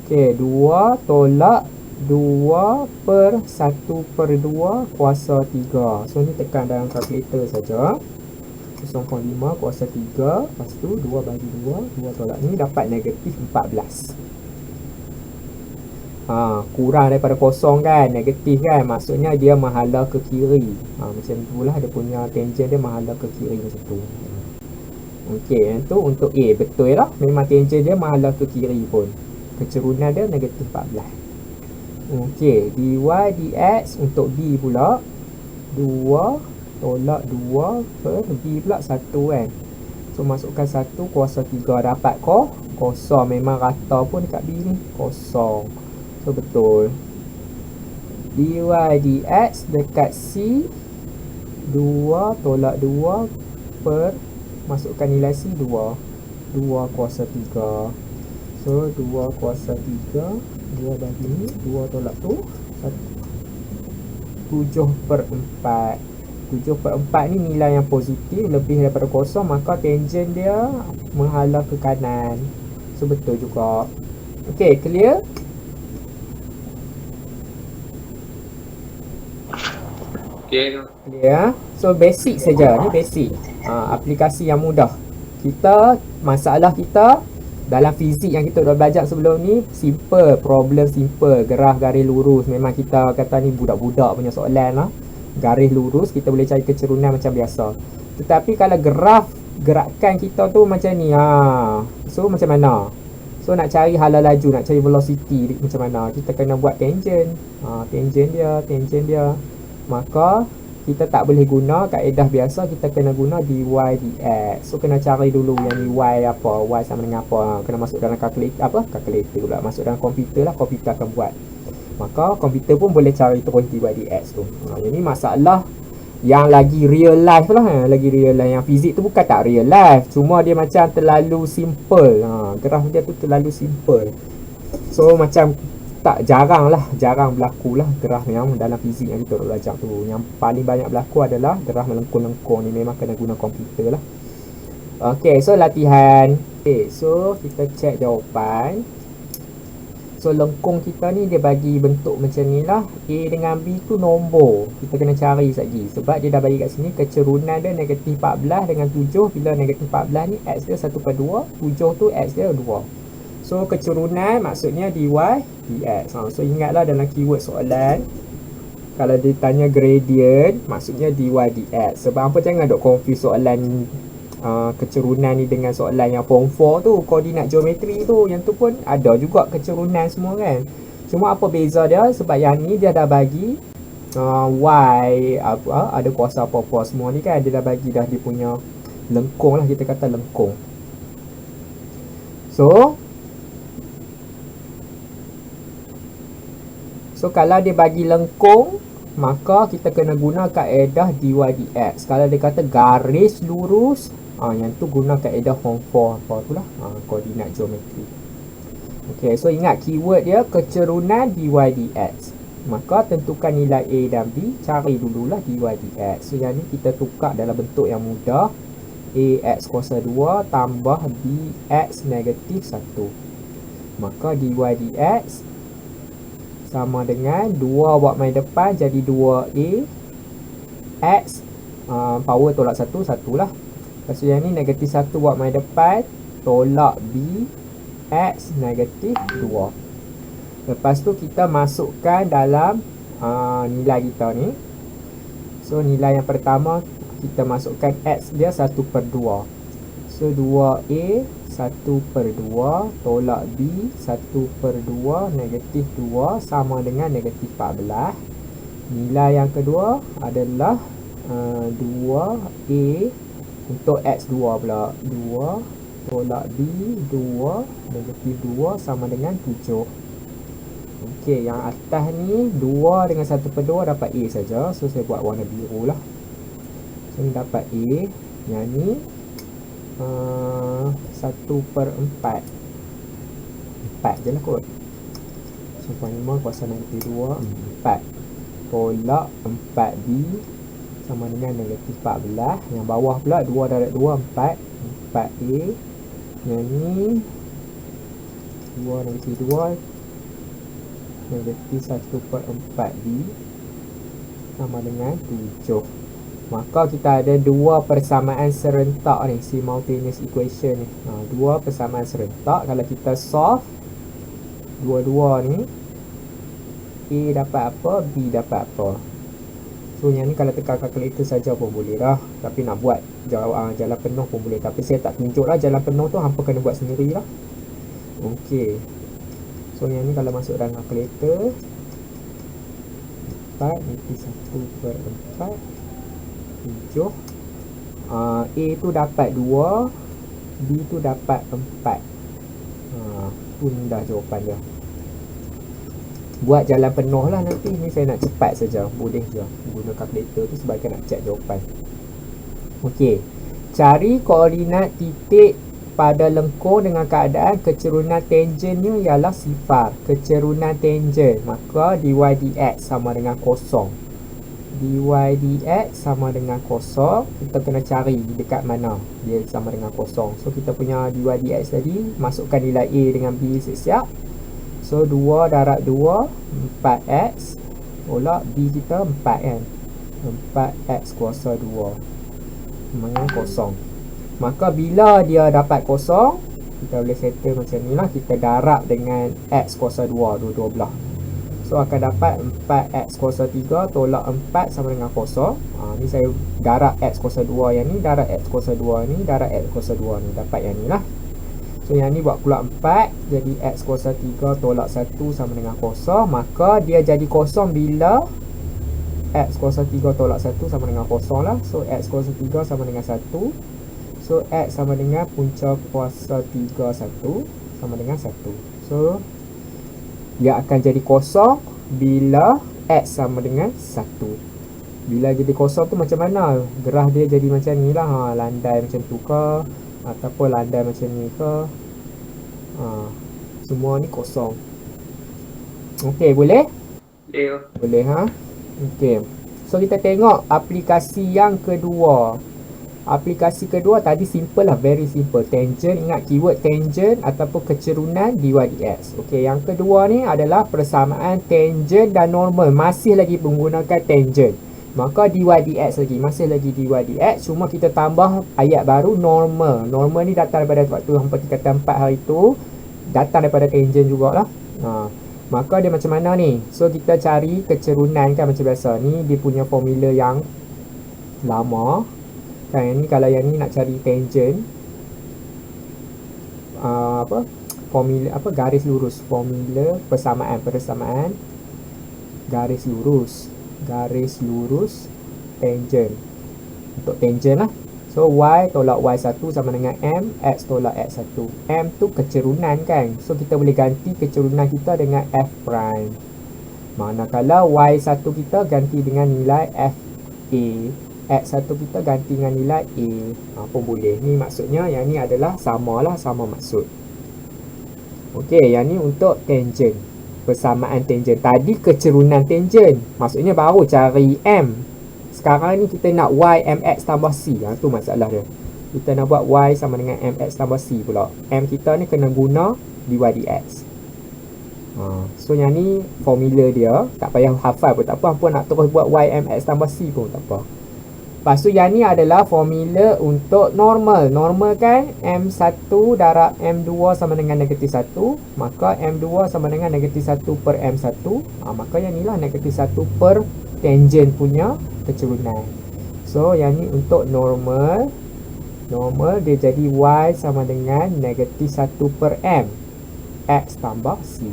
Okey, 2 tolak 2 per 1 per 2 kuasa 3. So ni tekan dalam kalkulator saja. 0.5 kuasa 3. Lepas tu 2 bagi 2. 2 tolak ni dapat negatif 14. Kurang daripada kosong kan, negatif kan, maksudnya dia menghala ke kiri. Macam itulah dia punya tangent dia menghala ke kiri macam tu. Okey, yang tu untuk A, betul lah, memang tangent dia menghala ke kiri pun. Kecerunan dia negatif 14. Okey, dy dx untuk B pula 2 tolak 2 per B pula 1 kan. So masukkan 1 kuasa 3 dapat kosong, memang rata pun dekat B ni kosong. So betul. Dy dx dekat C 2 tolak 2 per, masukkan nilai C 2 kuasa 3. So 2 kuasa 3, 2 bagi ni, 2 tolak tu 7 per 4. 7 per 4 ni nilai yang positif, lebih daripada kosong, maka tangent dia menghala ke kanan. So betul juga. Okey, clear? Okay. Clear? So basic saja, ni basic. Aplikasi yang mudah. Masalah kita dalam fizik yang kita dah belajar sebelum ni simple, problem simple, graf garis lurus. Memang kita kata ni budak-budak punya soalan lah. Garis lurus kita boleh cari kecerunan macam biasa. Tetapi kalau graf gerakan kita tu macam ni, so macam mana? So nak cari hala laju, nak cari velocity macam mana? Kita kena buat tangent. Tangent dia. Maka kita tak boleh guna kaedah biasa, kita kena guna dy dx. So kena cari dulu yang ni y apa, y sama dengan apa. Kena masuk dalam kalkulator pula, masuk dalam komputer lah, komputer akan buat. Maka komputer pun boleh cari terus dy dx tu. Yang ni masalah yang lagi real life lah, lagi real life. Yang fizik tu bukan tak real life, cuma dia macam terlalu simple. Graf dia tu terlalu simple. So macam jarang berlaku lah graf yang dalam fizik yang kita belajar tu. Yang paling banyak berlaku adalah graf melengkung-lengkung ni, memang kena guna komputer lah. Ok, so latihan. Ok, so kita check jawapan. So lengkung kita ni dia bagi bentuk macam ni lah. A dengan B tu nombor, kita kena cari lagi sebab dia dah bagi kat sini kecerunan dia negatif 14 dengan 7. Bila negatif 14 ni x dia 1/2, 7 tu x dia 2. So kecerunan maksudnya dy dx. So ingatlah dalam keyword soalan, kalau dia tanya gradient maksudnya dy dx. Sebab apa, jangan dok confuse soalan kecerunan ni dengan soalan yang form 4 tu, koordinat geometri tu. Yang tu pun ada juga kecerunan semua kan. Cuma apa beza dia, sebab yang ni dia dah bagi y ada kuasa apa-apa semua ni kan. Dia dah bagi dah dia punya lengkung lah, kita kata lengkung. So kalau dia bagi lengkung, maka kita kena guna kaedah dy dx. Kalau dia kata garis lurus, yang tu guna kaedah form 4 apa tu lah, koordinat geometri. Okey, so ingat keyword dia kecerunan dy dx. Maka tentukan nilai A dan B, cari dululah dy dx. So yang ni kita tukar dalam bentuk yang mudah. Ax kuasa 2 tambah bx negatif 1. Maka dy dx sama dengan 2 buat main depan jadi 2A x power tolak 1, 1 lah. Lepas tu yang ni negatif 1 buat main depan tolak B x negatif 2. Lepas tu kita masukkan dalam nilai kita ni. So nilai yang pertama kita masukkan x dia 1/2. So 2A 1/2 tolak B 1/2 negatif 2 sama dengan negatif 14. Nilai yang kedua adalah 2A untuk x 2 pula. 2 tolak B 2 negatif 2 sama dengan 7. Okey, yang atas ni 2 dengan 1/2 dapat A saja. So saya buat warna biru lah. So ni dapat A. Yang ni 1/4. 4 je lah kot. So 5 kuasa negatif 2 4 tolak 4B sama dengan negatif 14. Yang bawah pula 2 darab 2 4 4A. Yang ni 2 negatif 2 negatif 1/4B sama dengan 7. Maka kita ada dua persamaan serentak ni, simultaneous equation ni. Dua persamaan serentak. Kalau kita solve dua-dua ni, A dapat apa, B dapat apa. So yang ni kalau tekan kalkulator saja pun boleh dah. Tapi nak buat jalan penuh pun boleh. Tapi saya tak tunjuk lah jalan penuh tu, hampa kena buat sendiri lah. Okey. So yang ni kalau masuk dalam kalkulator 4 negatif 1/4 7. A tu dapat 2, B tu dapat 4. Tu dah jawapan dia. Buat jalan penuh lah nanti. Ni saya nak cepat saja, boleh je guna kalkulator tu sebagai nak cek jawapan. Okey, cari koordinat titik pada lengkung dengan keadaan kecerunan tangennya ialah sifar. Kecerunan tangen, maka dy dx sama dengan kosong. Dy dx sama dengan kosong. Kita kena cari dekat mana dia sama dengan kosong. So kita punya dy dx tadi, masukkan nilai A dengan B siap-siap. So 2 darab 2 4x tolak B kita 4 kan. 4x kuasa 2 sama dengan kosong. Maka bila dia dapat kosong, kita boleh settle macam ni lah. Kita darab dengan x kuasa 2 dua-dua belah. So akan dapat 4x kuasa 3 tolak 4 sama dengan kosong. Ni saya darab x kuasa 2 yang ni, darab x kuasa 2 ni, darab x kuasa 2 ni. Dapat yang ni lah. So yang ni buat pula 4. Jadi x kuasa 3 tolak 1 sama dengan kosong. Maka dia jadi kosong bila x kuasa 3 tolak 1 sama dengan kosong lah. So x kuasa 3 sama dengan 1. So x sama dengan punca kuasa 3 1 sama dengan 1. So dia akan jadi kosong bila x sama dengan 1. Bila jadi kosong tu macam mana? Gerah dia jadi macam ni lah. Landai macam tu ke, ataupun landai macam ni ke. Semua ni kosong. Okey, boleh? Boleh Okey. So kita tengok aplikasi yang kedua. Aplikasi kedua tadi simple lah, very simple. Tangent, ingat keyword tangent ataupun kecerunan dy dx. Okey, yang kedua ni adalah persamaan tangent dan normal. Masih lagi menggunakan tangent. Maka dy dx lagi, masih lagi dy dx. Cuma kita tambah ayat baru normal. Normal ni datang daripada waktu hampa tingkatan 4 hari tu. Datang daripada tangent jugalah. Maka dia macam mana ni? So kita cari kecerunan kan macam biasa. Ni dia punya formula yang lama. Kan yang ni, kalau yang ni nak cari tangent, formula garis lurus, formula persamaan garis lurus tangent. Untuk tangent lah. So y tolak y1 sama dengan m, x tolak x1. M tu kecerunan kan. So kita boleh ganti kecerunan kita dengan f prime. Manakala y1 kita ganti dengan nilai f a, x1 kita ganti dengan nilai A. Pun boleh. Ni maksudnya yang ni adalah sama maksud. Okey, yang ni untuk tangent. Persamaan tangent. Tadi kecerunan tangent. Maksudnya baru cari M. Sekarang ni kita nak Y mx tambah C. Tu masalah dia. Kita nak buat Y sama dengan mx tambah C pula. M kita ni kena guna dy dx. So yang ni formula dia. Tak payah hafal pun tak apa. Apa nak terus buat Y mx tambah C pun tak apa. Lepas tu yang ni adalah formula untuk normal. Normal kan M1 darab M2 sama dengan negatif 1. Maka M2 sama dengan negatif 1 per M1. Maka yang ni lah negatif 1 per tangent punya kecerunan. So yang ni untuk normal. Normal dia jadi Y sama dengan negatif 1 per M. X tambah C.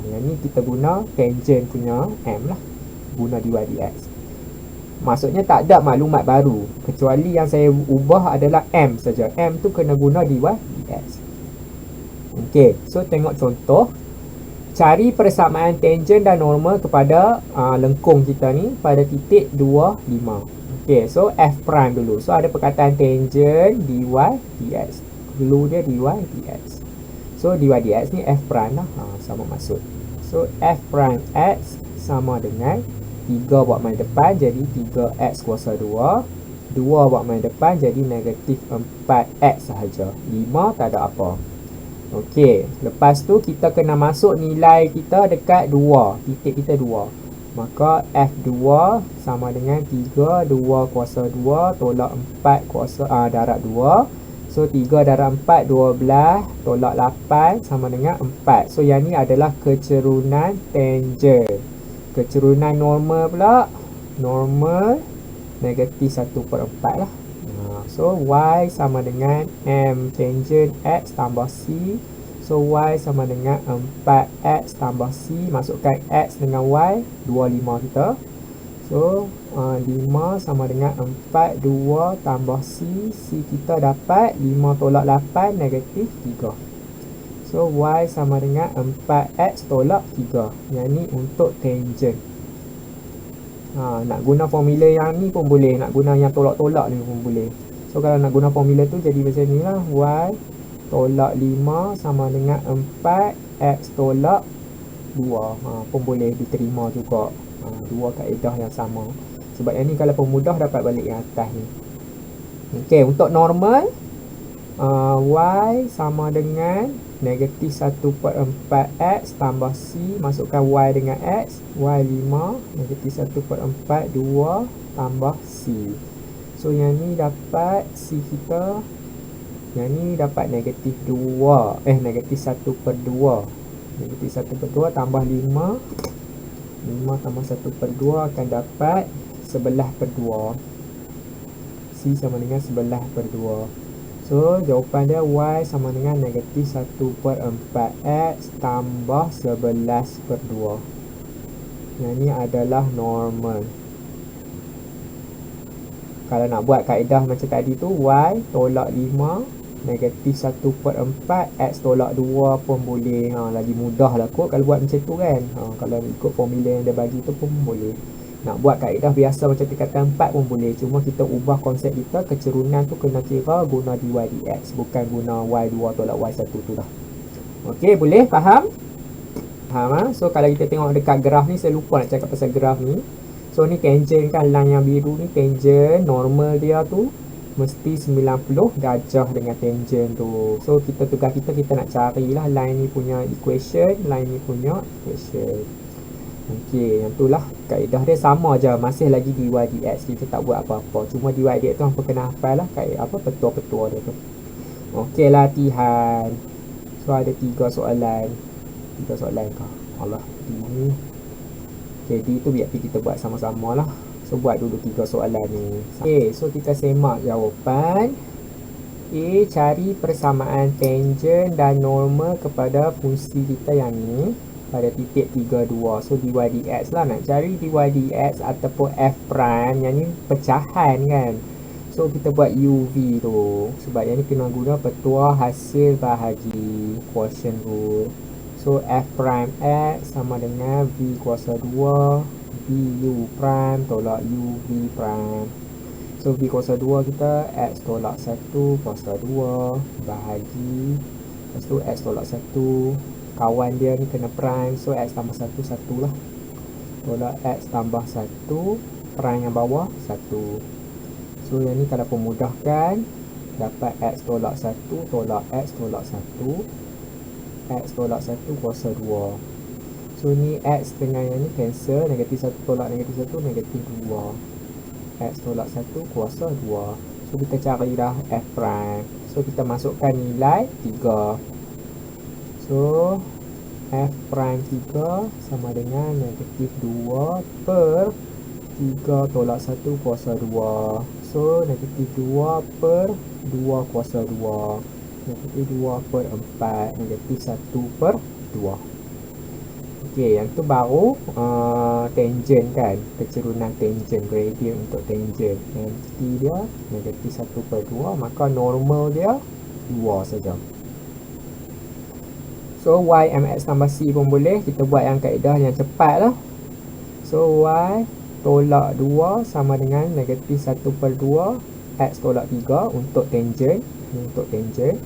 Yang ni kita guna tangent punya M lah. Guna dy dx. Maksudnya tak ada maklumat baru. Kecuali yang saya ubah adalah M saja. M tu kena guna dy dx. Okey, so tengok contoh. Cari persamaan tangent dan normal kepada lengkung kita ni pada titik 2, 5. Okey, so F prime dulu. So ada perkataan tangent dy dx. Dulu dia dy dx. So dy dx ni F prime lah. Sama maksud. So F prime x sama dengan 3 buat main depan jadi 3x kuasa 2. 2 buat main depan jadi negatif 4x sahaja. 5 tak ada apa. Okey, lepas tu kita kena masuk nilai kita dekat 2. Titik kita 2. Maka F2 sama dengan 3, 2 kuasa 2 tolak 4 kuasa darab 2. So 3 darab 4, 12 tolak 8 sama dengan 4. So yang ni adalah kecerunan tangent. Kecerunan normal pula. Normal negatif 1 per 4 lah. So Y sama dengan M tangent X tambah C. So Y sama dengan 4X tambah C. Masukkan X dengan Y 25 kita. So 5 sama dengan 4, 2 tambah C. C kita dapat 5 tolak 8 negatif 3. So Y sama dengan 4X tolak 3. Yang ni untuk tangent. Nak guna formula yang ni pun boleh. Nak guna yang tolak-tolak ni pun boleh. So kalau nak guna formula tu jadi macam ni lah. Y tolak 5 sama dengan 4X tolak 2. Pun boleh diterima juga. Dua kaedah yang sama. Sebab yang ni kalau pemudah dapat balik yang atas ni. Okey, untuk normal Y sama dengan negatif 1 per 4X tambah C. Masukkan Y dengan X. Y 5. Negatif 1 per 4. 2 tambah C. So yang ni dapat C kita. Yang ni dapat negatif 2. Negatif 1 per 2. Negatif 1 per 2 tambah 5. 5 tambah 1 per 2 akan dapat 11 per 2. C sama dengan 11 per 2. So, jawapan dia Y sama dengan negatif 1 per 4X tambah 11 per 2. Yang ni adalah normal. Kalau nak buat kaedah macam tadi tu, Y tolak 5, negatif 1 per 4, X tolak 2 pun boleh. Lagi mudah lah kot kalau buat macam tu kan. Kalau ikut formula yang dia bagi tu pun boleh. Nak buat kaedah biasa macam tingkatan 4 pun boleh. Cuma kita ubah konsep kita, kecerunan tu kena kira guna dy dx. Bukan guna Y2 tolak Y1 tu lah. Okey, boleh? Faham? Faham? So, kalau kita tengok dekat graf ni, saya lupa nak cakap pasal graf ni. So, ni tangent kan, line yang biru ni tangent. Normal dia tu mesti 90 darjah dengan tangent tu. So, tugas kita nak carilah line ni punya equation, line ni punya equation. Okey, yang tu lah kaedah dia sama je, masih lagi dy dx. Kita tak buat apa-apa. Cuma dy dx tu hampa kena hafal lah petua-petua dia tu. Okey, latihan. So ada 3 soalan. 3 soalan kah? Allah, ini. Jadi tu biar kita buat sama-sama lah. So buat dulu 3 soalan ni. Okey, so kita semak jawapan. A, cari persamaan tangent dan normal kepada fungsi kita yang ni pada titik 32. So dy dx lah. Nak cari dy dx ataupun f prime. Yang ni pecahan kan. So kita buat UV tu. Sebab yang ni kena guna petua hasil bahagi, quotient rule. So f prime x sama dengan v kuasa 2 bu prime tolak uv prime. So v kuasa 2 kita x tolak 1 kuasa 2 bahagi. Lepas tu x tolak 1 kawan dia ni kena prime. So X tambah 1, 1 lah. Tolak X tambah 1, prime yang bawah 1. So yang ni kalau pemudahkan, dapat X tolak 1, tolak X tolak 1, X tolak 1 kuasa 2. So ni X dengan yang ni cancel, negatif 1 tolak negatif 1, negatif 2. X tolak 1 kuasa 2. So kita carilah F prime. So kita masukkan nilai 3. So F prime 3 sama dengan negatif 2 per 3 tolak 1 kuasa 2. So negatif 2 per 2 kuasa 2. Negatif 2 per 4. Negatif 1 per 2. Okey, yang tu baru tangent kan, kecerunan tangent, gradient untuk tangent. MT dia negatif 1 per 2, maka normal dia 2 saja. So Y MX tambah C pun boleh, kita buat yang kaedah yang cepat lah. So Y tolak 2 sama dengan negatif 1 per 2 X tolak 3 untuk tangent. Ini untuk tangent.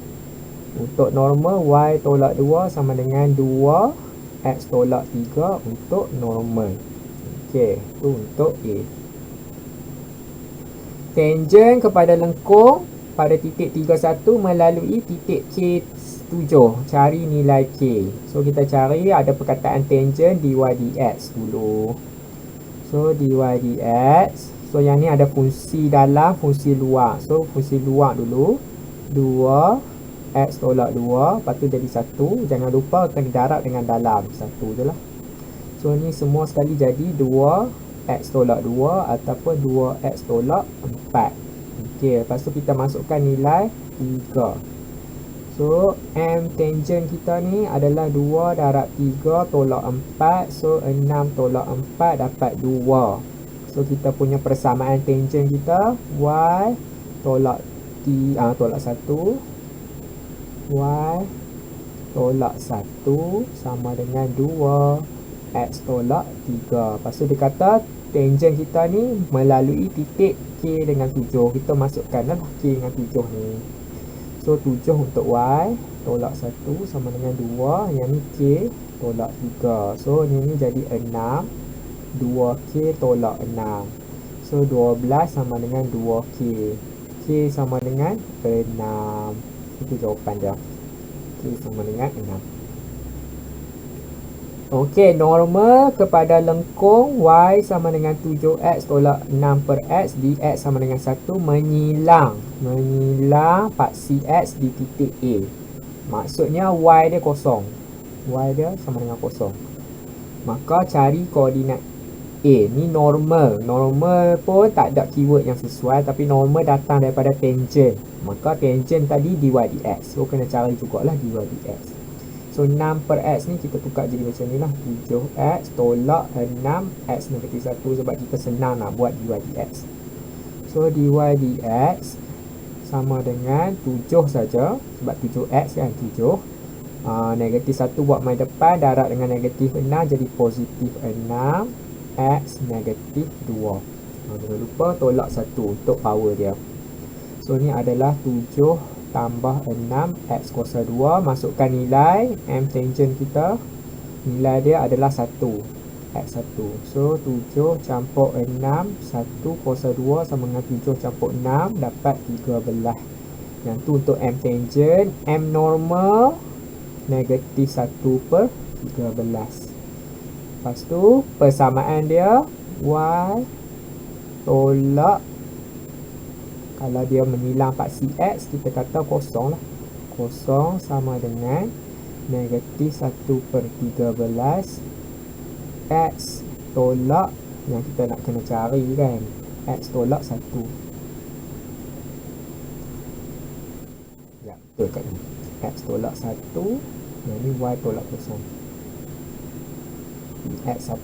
Untuk normal Y tolak 2 sama dengan 2 X tolak 3 untuk normal. Okey, itu untuk A. Tangent kepada lengkung pada titik 31 melalui titik K7. Cari nilai K. So kita cari ada perkataan tangent dy dx dulu. So dy dx. So yang ni ada fungsi dalam, fungsi luar. So fungsi luar dulu. 2 X tolak 2, lepas tu jadi 1. Jangan lupa kena darab dengan dalam 1 je lah. So ni semua sekali jadi 2 X tolak 2 ataupun 2 X tolak 4. Okey, lepas tu kita masukkan nilai 3. So M tangent kita ni adalah 2 darab 3 tolak 4. So 6 tolak 4 dapat 2. So kita punya persamaan tangent kita Y tolak tolak 1, Y tolak 1 sama dengan 2 X tolak 3. Lepas tu dia kata tangent kita ni melalui titik K dengan 7. Kita masukkan lah K dengan 7 ni. So 7 untuk Y tolak 1 sama dengan 2. Yang ni K tolak 3. So ni jadi 6. 2K tolak 6. So 12 sama dengan 2K. K sama dengan 6. Itu jawapan dia. K sama dengan 6. Okey, normal kepada lengkung Y sama dengan 7X tolak 6 per X, dx sama dengan 1, menyilang paksi X di titik A. Maksudnya Y dia kosong. Y dia sama dengan kosong. Maka cari koordinat A. Ni normal. Normal pun tak ada keyword yang sesuai, tapi normal datang daripada tangent. Maka tangent tadi dy dx. So kena cari jugalah dy dx. So 6 per x ni kita tukar jadi macam ni lah. 7x tolak 6x negatif 1, sebab kita senang nak buat dy dx. So dy dx sama dengan 7 saja, sebab 7x kan 7. Negatif 1 buat main depan, darab dengan negatif 6 jadi positif 6 X negatif 2. Jangan lupa tolak 1 untuk power dia. So ni adalah 7 tambah 6 X kuasa 2. Masukkan nilai M tangent kita. Nilai dia adalah 1 X 1. So 7 campur 6 1 kuasa 2 sama dengan 7 campur 6 dapat 13. Yang tu untuk M tangent. M normal negatif 1 per 13. Lepas tu persamaan dia Y tolak, kalau dia menyilang paksi X, kita kata kosong lah. Kosong sama dengan negatif 1 per 13 X tolak yang kita nak kena cari kan, X tolak 1. Ya, betul kat ni. X tolak 1. Yang ni Y tolak kosong. X 1.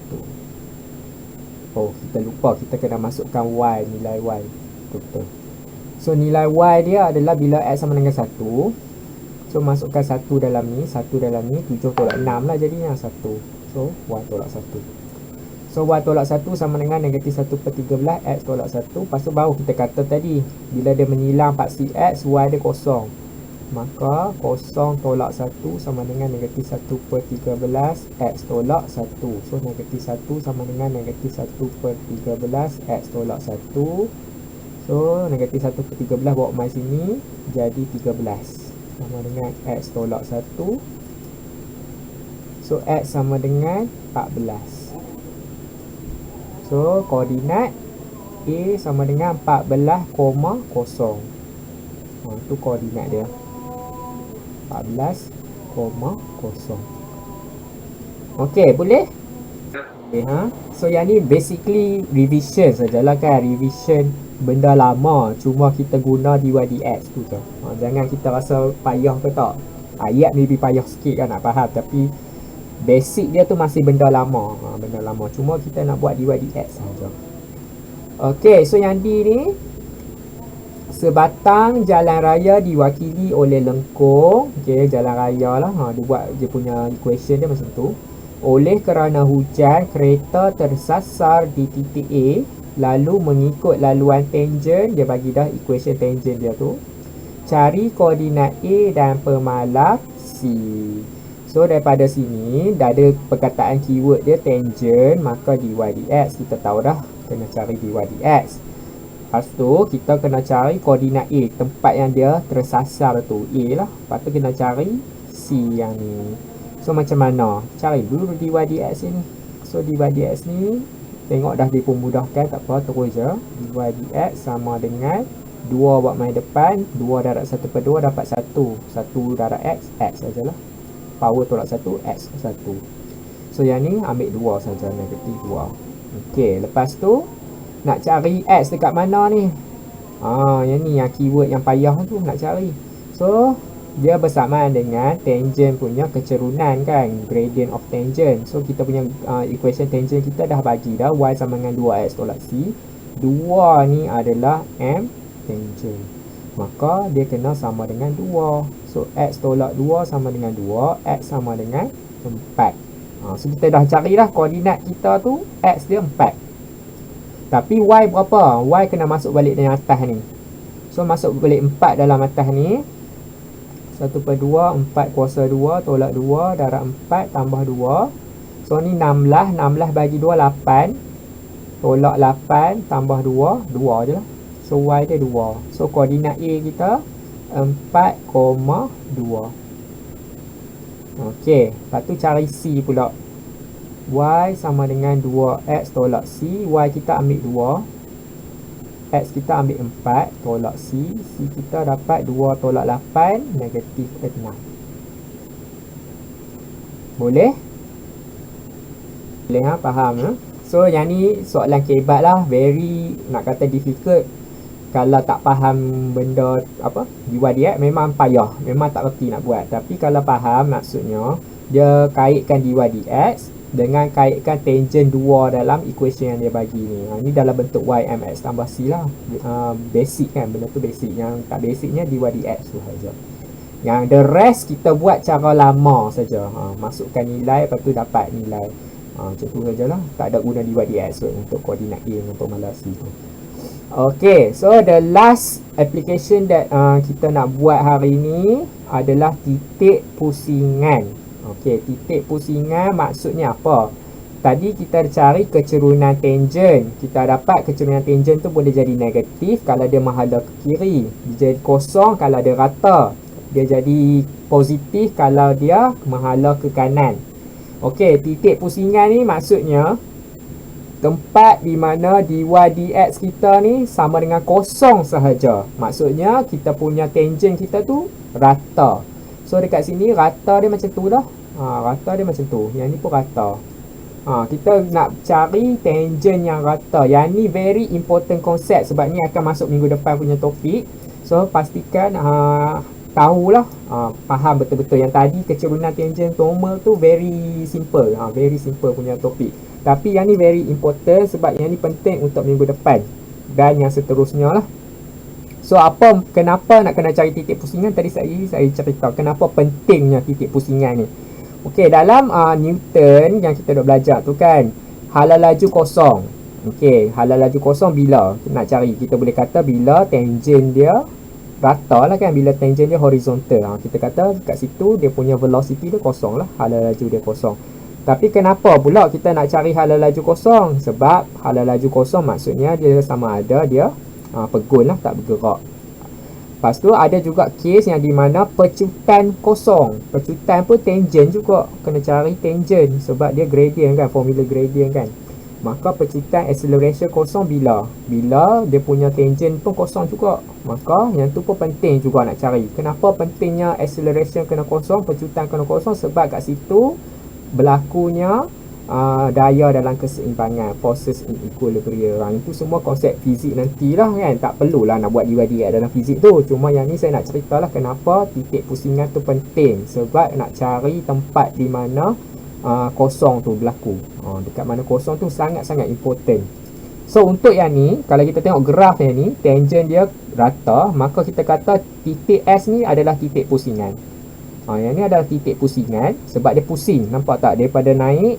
Oh, kita lupa kita kena masukkan Y, nilai Y. Betul. So nilai Y dia adalah bila X sama dengan 1. So masukkan 1 dalam ni, 1 dalam ni, 7 tolak 6 lah jadinya 1. So Y tolak 1. So Y tolak 1 sama dengan negatif 1 per 13 X tolak 1. Lepas tu baru kita kata tadi, bila dia menyilang paksi X, Y dia kosong. Maka 0 tolak 1 sama dengan negatif 1 per 13 X tolak 1. So negatif 1 sama dengan negatif 1 per 13 X tolak 1. So negatif 1 per 13 bawa mai sini, jadi 13 sama dengan X tolak 1. So X sama dengan 14. So koordinat A sama dengan 14,0. Itu koordinat dia 14,0. Okey, boleh? Okay, so yang ni basically revision sajalah kan, revision benda lama, cuma kita guna dy dx tu je. Jangan kita rasa payah ke tak. Ayat maybe payah sikit kan nak faham, tapi basic dia tu masih benda lama. Benda lama, cuma kita nak buat dy dx saja. Okey, so yang D ni, sebatang jalan raya diwakili oleh lengkung. Okey, jalan raya lah. Dia buat dia punya equation dia macam tu. Oleh kerana hujan, kereta tersasar di titik A, lalu mengikut laluan tangent. Dia bagi dah equation tangent dia tu. Cari koordinat A dan pemalas C. So daripada sini dah ada perkataan keyword dia tangent, maka dy dx kita tahu dah kena cari dy dx. Lepas tu kita kena cari koordinat A, tempat yang dia tersasar tu A lah. Lepas tu kena cari C yang ni. So macam mana? Cari dulu dy dx ni. So dy dx ni tengok dah dia pun mudahkan, tak apa, terus je. Dy dx sama dengan 2 buat main depan, 2 darab 1 per 2 dapat 1. 1 darab x, x sajalah. Power tolak 1, x 1. So yang ni ambil 2 saja, negatif 2. Okey, lepas tu nak cari x dekat mana ni? Yang ni yang keyword yang payah tu nak cari. So dia bersamaan dengan tangent punya kecerunan kan, gradient of tangent. So kita punya equation tangent kita dah bagi dah, y sama dengan 2x tolak c. 2 ni adalah m tangent, maka dia kena sama dengan 2. So x tolak 2 sama dengan 2, x sama dengan 4. So kita dah carilah koordinat kita tu, x dia 4. Tapi y berapa? Y kena masuk balik dalam atas ni. So masuk balik 4 dalam atas ni. 1 per 2, 4 kuasa 2, tolak 2, darab 4 tambah 2. So ni 16, 16 bagi 2, 8. Tolak 8 tambah 2, 2 je lah. So y dia 2. So koordinat A kita 4,2. Okey, lepas tu cari C pula. Y sama dengan 2x tolak C. Y kita ambil 2, x kita ambil 4 tolak C. C kita dapat 2 tolak 8, negatif 6. Boleh? Boleh faham So yang ni soalan kebat lah, very nak kata difficult. Kalau tak faham benda apa dy dx memang payah, memang tak reti nak buat. Tapi kalau faham, maksudnya dia kaitkan dy dx dengan kaitkan tangent 2 dalam equation yang dia bagi ni. Ni dalam bentuk y mx tambah c lah. Basic kan, benda tu basic. Yang tak basicnya dy dx tu saja. Yang the rest kita buat cara lama saja. Masukkan nilai, lepas tu dapat nilai. Macam tu sajalah. Tak ada guna dy dx untuk koordinat A dengan pemalas C tu. Okay, so the last application that kita nak buat hari ni adalah titik pusingan. Okay, titik pusingan maksudnya apa? Tadi kita cari kecerunan tangent. Kita dapat kecerunan tangent tu boleh jadi negatif kalau dia menghala ke kiri. Dia jadi kosong kalau dia rata. Dia jadi positif kalau dia menghala ke kanan. Okay, titik pusingan ni maksudnya tempat di mana dy dx kita ni sama dengan kosong sahaja. Maksudnya kita punya tangent kita tu rata. So dekat sini rata dia macam tu dah. Rata dia macam tu. Yang ni pun rata. Kita nak cari tangent yang rata. Yang ni very important concept sebab ni akan masuk minggu depan punya topik. So pastikan tahulah, faham betul-betul. Yang tadi kecerunan tangent normal tu very simple. Very simple punya topik. Tapi yang ni very important sebab yang ni penting untuk minggu depan dan yang seterusnya lah. So kenapa nak kena cari titik pusingan? Tadi saya cerita kenapa pentingnya titik pusingan ni. Okey, dalam Newton yang kita dah belajar tu kan, hala laju kosong. Okey, hala laju kosong bila nak cari, kita boleh kata bila tangent dia rata lah kan bila tangent dia horizontal. Kita kata kat situ dia punya velocity dia kosong lah, hala laju dia kosong. Tapi kenapa pula kita nak cari hala laju kosong? Sebab hala laju kosong maksudnya dia sama ada dia pegun lah, tak bergerak. Lepas tu ada juga kes yang di mana pecutan kosong. Pecutan pun tangent juga. Kena cari tangent sebab dia gradient kan, formula gradient kan. Maka pecutan acceleration kosong bila? Bila dia punya tangent pun kosong juga. Maka yang tu pun penting juga nak cari. Kenapa pentingnya acceleration kena kosong, pecutan kena kosong? Sebab kat situ berlakunya daya dalam keseimbangan, forces in equilibrium. Itu semua konsep fizik nantilah kan. Tak perlulah nak buat DIY dalam fizik tu. Cuma yang ni saya nak ceritalah kenapa titik pusingan tu penting. Sebab nak cari tempat di mana kosong tu berlaku. Dekat mana kosong tu sangat-sangat important. So untuk yang ni, kalau kita tengok graf yang ni, tangent dia rata, maka kita kata titik S ni adalah titik pusingan. Yang ni adalah titik pusingan sebab dia pusing. Nampak tak? Daripada naik,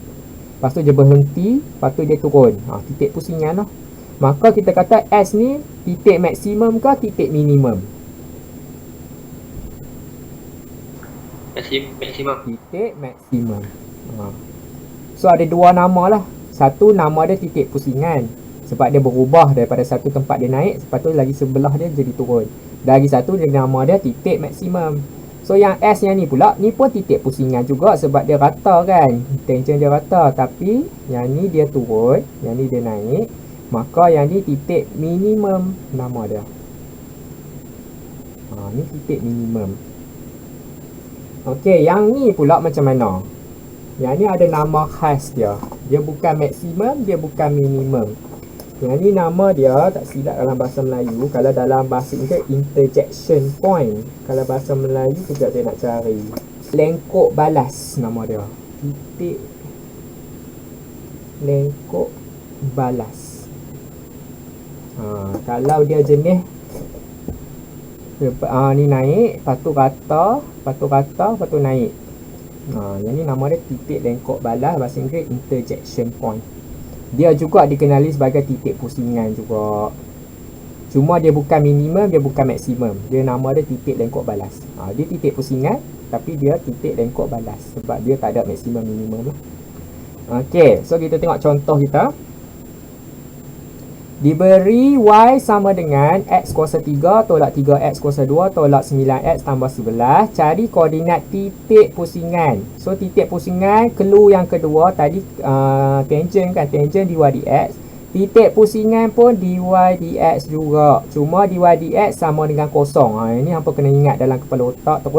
lepas tu dia berhenti, lepas tu dia turun. Titik pusingan lah. Maka kita kata S ni titik maksimum ke titik minimum? Maksimum. Titik maksimum. So ada dua nama lah. Satu nama dia titik pusingan sebab dia berubah daripada satu tempat dia naik, lepas tu lagi sebelah dia jadi turun. Lagi satu dia nama dia titik maksimum. So yang S yang ni pula, ni pun titik pusingan juga sebab dia rata kan. Tangent dia rata, tapi yang ni dia turun, yang ni dia naik. Maka yang ni titik minimum nama dia. Ni titik minimum. Okey, yang ni pula macam mana? Yang ni ada nama khas dia. Dia bukan maksimum, dia bukan minimum. Yang ni nama dia, tak silap dalam bahasa Melayu. Kalau dalam bahasa Inggeris, interjection point. Kalau bahasa Melayu, sekejap saya nak cari. Lengkok balas nama dia. Titik lengkok balas. Kalau dia jenis ni naik, lepas tu rata, lepas tu naik. Yang ni nama dia titik lengkok balas, bahasa Inggeris interjection point. Dia juga dikenali sebagai titik pusingan juga. Cuma dia bukan minimum, dia bukan maksimum. Dia nama dia titik lengkok balas. Dia titik pusingan, tapi dia titik lengkok balas. Sebab dia tak ada maksimum minimum lah. Okey, so kita tengok contoh kita. Diberi Y sama dengan X kuasa 3 tolak 3X kuasa 2 tolak 9X tambah 11. Cari koordinat titik pusingan. So titik pusingan, clue yang kedua tadi tangent kan, tangent dy dx. Titik pusingan pun dy dx juga. Cuma dy dx sama dengan kosong. Ini hampa kena ingat dalam kepala otak tu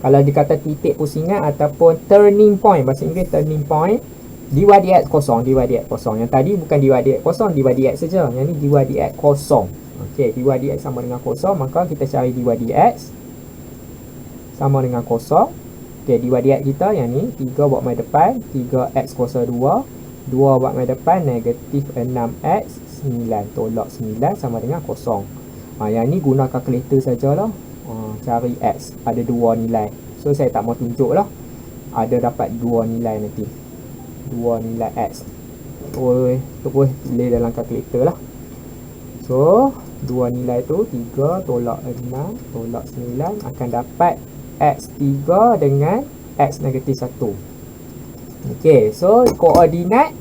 Kalau dikata titik pusingan ataupun turning point, bahasa Inggeris turning point, dy dx kosong, dy dx kosong. Yang tadi bukan dy dx kosong, dy dx saja. Yang ni dy dx kosong. Okey, dy dx sama dengan kosong, maka kita cari dy dx sama dengan kosong. Okey, dy dx kita yang ni 3 buat mai depan, 3x kuasa 2, 2 buat mai depan negatif 6x, 9 tolak 9 sama dengan kosong. Yang ni guna kalkulator sajalah. Cari x, ada 2 nilai. So saya tak mau tunjuk lah. Ada dapat 2 nilai nanti. 2 nilai x. Terus pilih dalam kalkulator lah. So 2 nilai tu 3 tolak 6 tolak 9 akan dapat x3 dengan x negatif 1. Okey, so koordinat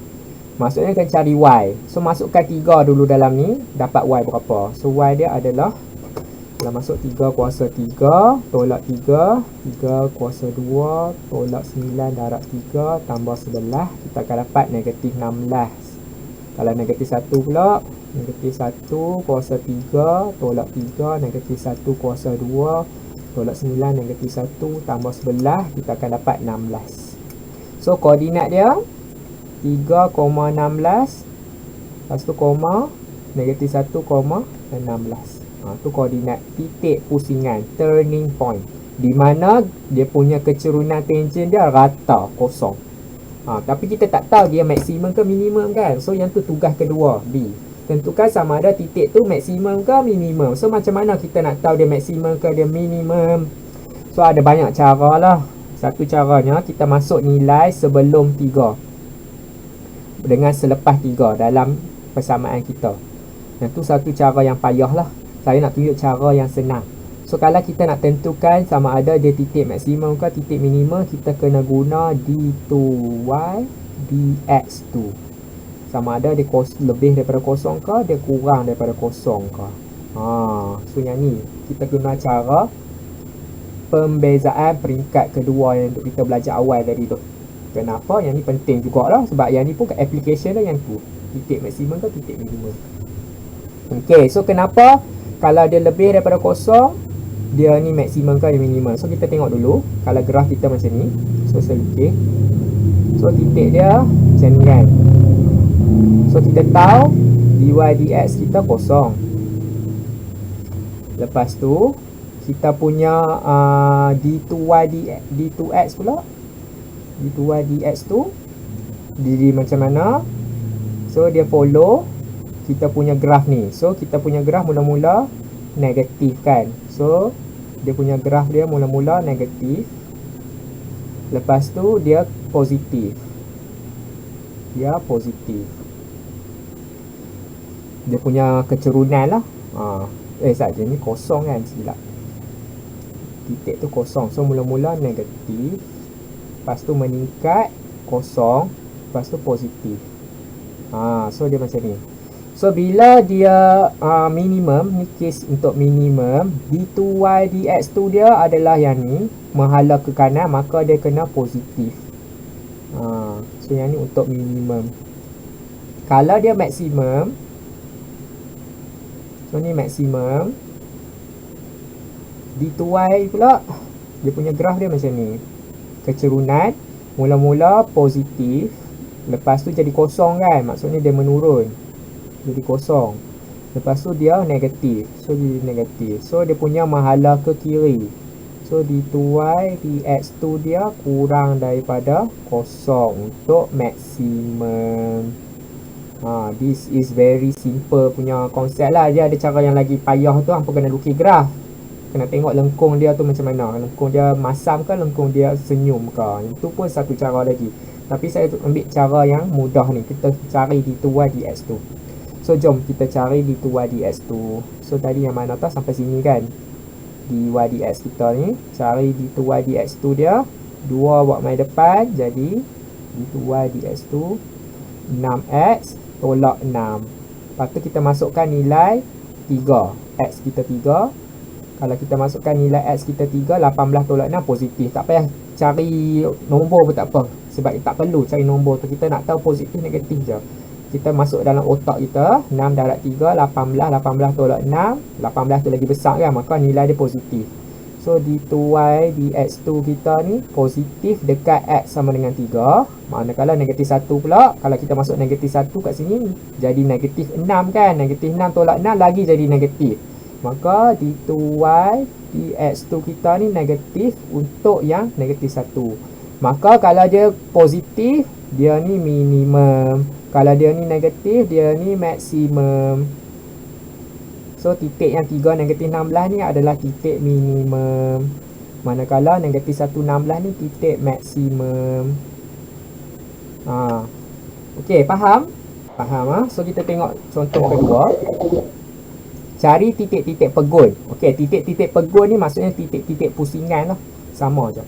maksudnya akan cari y. So masukkan 3 dulu dalam ni, dapat y berapa? So y dia adalah, kalau masuk 3 kuasa 3 tolak 3, 3 kuasa 2 tolak 9 darab 3 tambah 11, kita akan dapat negatif 16. Kalau negatif 1 pula, negatif 1 kuasa 3 tolak 3 negatif 1 kuasa 2 tolak 9 negatif 1 tambah 11, kita akan dapat 16. So koordinat dia 3,16, lepas tu koma, negatif 1,16. Tu koordinat titik pusingan, turning point, di mana dia punya kecerunan tangent dia rata, kosong. Tapi kita tak tahu dia maksimum ke minimum kan. So yang tu tugas kedua, B. Tentukan sama ada titik tu maksimum ke minimum. So macam mana kita nak tahu dia maksimum ke dia minimum? So ada banyak cara lah. Satu caranya kita masuk nilai sebelum 3 dengan selepas 3 dalam persamaan kita. Yang tu satu cara yang payah lah. Saya nak tunjuk cara yang senang. So kalau kita nak tentukan sama ada dia titik maksimum ke titik minimum, kita kena guna D2Y dx2. Sama ada dia lebih daripada kosong ke, dia kurang daripada kosong ke. So yang ni kita guna cara pembezaan peringkat kedua yang untuk kita belajar awal tadi tu. Kenapa? Yang ni penting jugalah, sebab yang ni pun kat application dah yang tu. Titik maksimum ke titik minimum. Okay, so kenapa kalau dia lebih daripada kosong, dia ni maksimum ke minimum? So kita tengok dulu. Kalau graf kita macam ni, so saya lukis. So titik dia macam ni kan. So kita tahu dy dx kita kosong. Lepas tu kita punya d2x pula, d2y dx tu jadi macam mana? So dia follow kita punya graf ni. So kita punya graf mula-mula negatif kan. So dia punya graf dia mula-mula negatif. Lepas tu dia positif. Dia positif. Dia punya kecerunan lah. Saja ni kosong kan, silap. Titik tu kosong. So mula-mula negatif. Lepas tu meningkat kosong. Lepas tu positif. So dia macam ni. So bila dia minimum, ni case untuk minimum, d2y dx2 dia adalah yang ni, menghala ke kanan, maka dia kena positif. So yang ni untuk minimum. Kalau dia maksimum, so ni maksimum, d2y pula, dia punya graf dia macam ni. Kecerunan mula-mula positif, lepas tu jadi kosong kan, maksudnya dia menurun, jadi kosong. Lepas tu dia negatif, so jadi negatif. So dia punya menghala ke kiri. So d2y dx2 dia kurang daripada kosong untuk maksimum. This is very simple punya konsep lah. Dia ada cara yang lagi payah tu, hampa kena lukis graf. Kena tengok lengkung dia tu macam mana. Lengkung dia masam ke, lengkung dia senyum ke. Itu pun satu cara lagi. Tapi saya ambil cara yang mudah ni. Kita cari d2y dx2. So jom kita cari d2y dx2. So tadi yang mana tu sampai sini kan, dy dx kita ni. Cari d2y dx2 dia, 2 buat mai depan, jadi d2y dx2 6x tolak 6. Lepas tu kita masukkan nilai 3. X kita 3. Kalau kita masukkan nilai X kita 3, 18 tolak 6 positif. Tak payah cari nombor pun tak apa, sebab tak perlu cari nombor tu. Kita nak tahu positif negatif je. Kita masuk dalam otak kita, 6 darab 3, 18 tolak 6. 18 tu lagi besar kan, maka nilai dia positif. So d2y dx2 kita ni positif dekat X sama dengan 3. Manakala negatif 1 pula, kalau kita masuk negatif 1 kat sini, jadi negatif 6 kan. Negatif 6 tolak 6 lagi jadi negatif. Maka d2y dx2 kita ni negatif untuk yang negatif 1. Maka kalau dia positif, dia ni minimum. Kalau dia ni negatif, dia ni maksimum. So titik yang 3 negatif 16 ni adalah titik minimum. Manakala negatif 1 16 ni titik maksimum. Okey, faham? Faham. So kita tengok contoh kedua. Cari titik-titik pegun. Okey, titik-titik pegun ni maksudnya titik-titik pusingan lah. Sama je.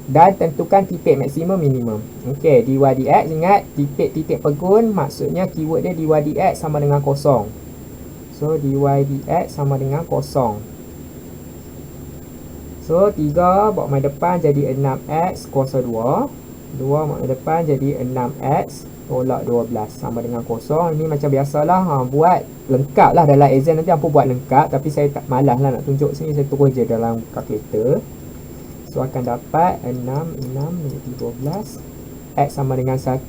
Dan tentukan titik maksimum minimum. Okey, dy dx, ingat titik-titik pegun maksudnya keyword dia dy dx sama dengan kosong. So dy dx sama dengan kosong. So 3 bawa mai depan jadi 6x kuasa 2. 2 bawa mai depan jadi 6x tolak 12 sama dengan kosong. Ini macam biasalah, buat lengkap lah dalam exam nanti hampa buat lengkap. Tapi saya tak malas lah nak tunjuk sini, saya terus je dalam kalkulator. So akan dapat 6 negatif 12 X sama dengan 1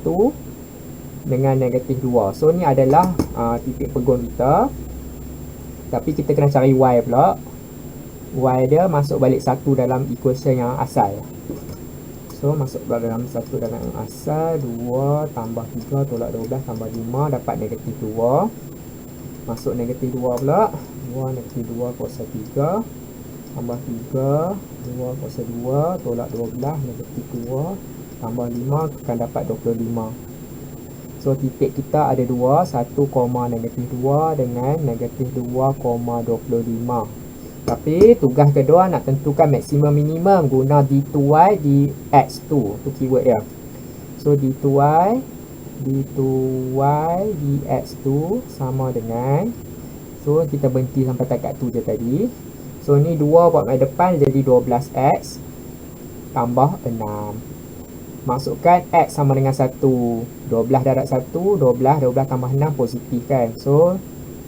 dengan negatif 2. So ni adalah titik pegun kita. Tapi kita kena cari Y pula. Y dia masuk balik 1 dalam equation yang asal. So masuk dalam 1 dalam asal. 2 tambah 3 tolak 12 tambah 5 dapat negatif 2. Masuk negatif 2 pula. 2 negatif 2 kuasa 3 tambah 3 2 kuasa 2 tolak 12 negatif 2 tambah 5 akan dapat 25. So titik kita ada 2, 1, negatif 2 dengan negatif 2,25. Tapi tugas kedua nak tentukan maksimum minimum guna D2Y dx2. Tu keyword dia. So D2Y dx2 sama dengan, so kita berhenti sampai takat tu je tadi. So ni 2 buat mai depan jadi 12x tambah 6. Masukkan x sama dengan 1. 12 darab 1, 12 tambah 6 positif kan. So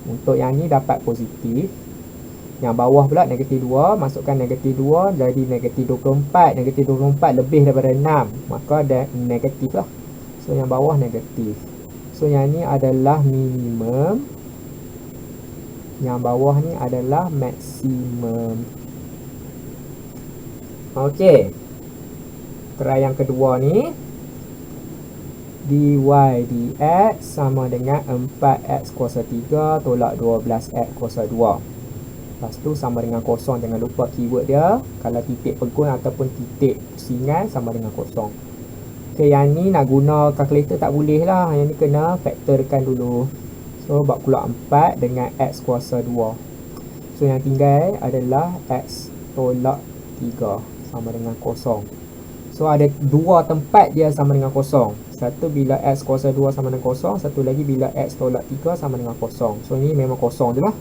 untuk yang ni dapat positif. Yang bawah pula negatif 2, masukkan negatif 2 jadi negatif 24. Negatif 24 lebih daripada 6, maka ada negatif lah. So yang bawah negatif. So yang ni adalah minimum, yang bawah ni adalah maksimum. Okey, try yang kedua ni. dy dx sama dengan 4x kuasa 3 tolak 12x kuasa 2. Lepas tu sama dengan kosong. Jangan lupa keyword dia. Kalau titik pegun ataupun titik pusingan sama dengan kosong. Okay, yang ni nak guna kalkulator tak boleh lah. Yang ni kena faktorkan dulu. So buat keluar 4 dengan x kuasa 2. So yang tinggal adalah x tolak 3 sama dengan kosong. So ada dua tempat dia sama dengan kosong. Satu bila x kuasa 2 sama dengan kosong. Satu lagi bila x tolak 3 sama dengan kosong. So ni memang kosong je lah,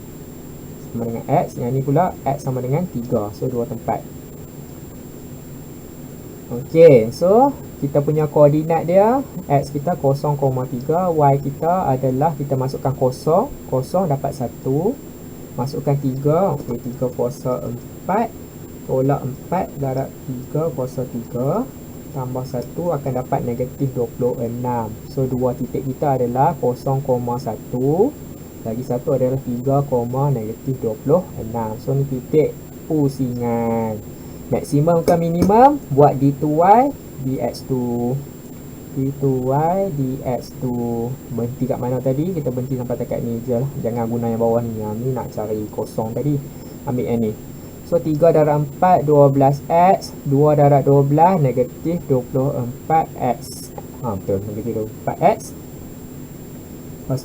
sama dengan x. Yang ni pula x sama dengan 3. So dua tempat. Okey, so kita punya koordinat dia, x kita 0,3, y kita adalah, kita masukkan kosong, kosong dapat 1, masukkan 3, okey 3 kuasa 4 tolak 4 darab 3 kuasa 3 tambah 1 akan dapat negatif 26. So dua titik kita adalah 0,1 lagi 1 adalah 3, negatif 26. So ni titik pusingan. Maksimum ke minimum? Buat d2y dx2. d2y dx2. Berhenti kat mana tadi? Kita berhenti sampai dekat ni je lah. Jangan guna yang bawah ni. Yang ni nak cari kosong tadi. Ambil yang ni. So 3 darab 4 12x. 2 darab 12 negatif 24x. Betul, negatif 24x. Lepas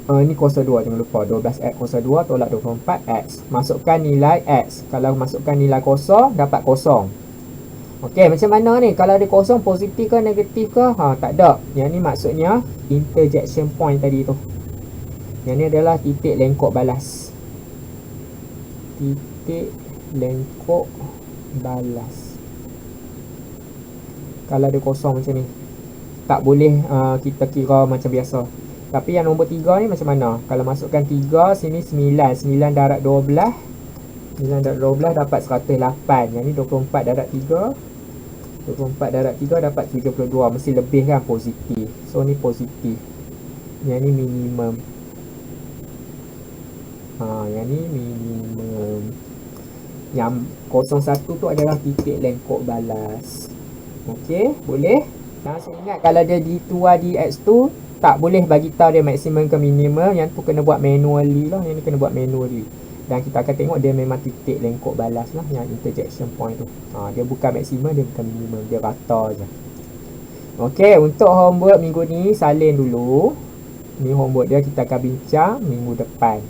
ni kuasa 2, jangan lupa 12x kuasa 2 tolak 24x. Masukkan nilai x. Kalau masukkan nilai kosong, dapat kosong. Okey, macam mana ni? Kalau ada kosong, positif ke negatif ke? Tak ada. Yang ni maksudnya interjection point tadi tu. Yang ni adalah titik lengkok balas. Titik lengkok balas. Kalau ada kosong macam ni, tak boleh kita kira macam biasa. Tapi yang nombor 3 ni macam mana? Kalau masukkan 3, sini 9. 9 darab 12. 9 darab 12 dapat 108. Yang ni 24 darab 3. 24 darab 3 dapat 72. Mesti lebih kan, positif. So ni positif. Yang ni minimum. Yang ni minimum. Yang 01 tu adalah titik lengkok balas. Okey, boleh? Saya ingat kalau dia d2y dx2, tak boleh bagi tahu dia maksimum ke minimum. Yang tu kena buat manually lah. Yang ni kena buat manually. Dan kita akan tengok dia memang titik lengkok balas lah, yang interjection point tu. Dia bukan maksimum, dia bukan minimum. Dia rata je. Okey, untuk homework minggu ni salin dulu. Ni homework dia, kita akan bincang minggu depan.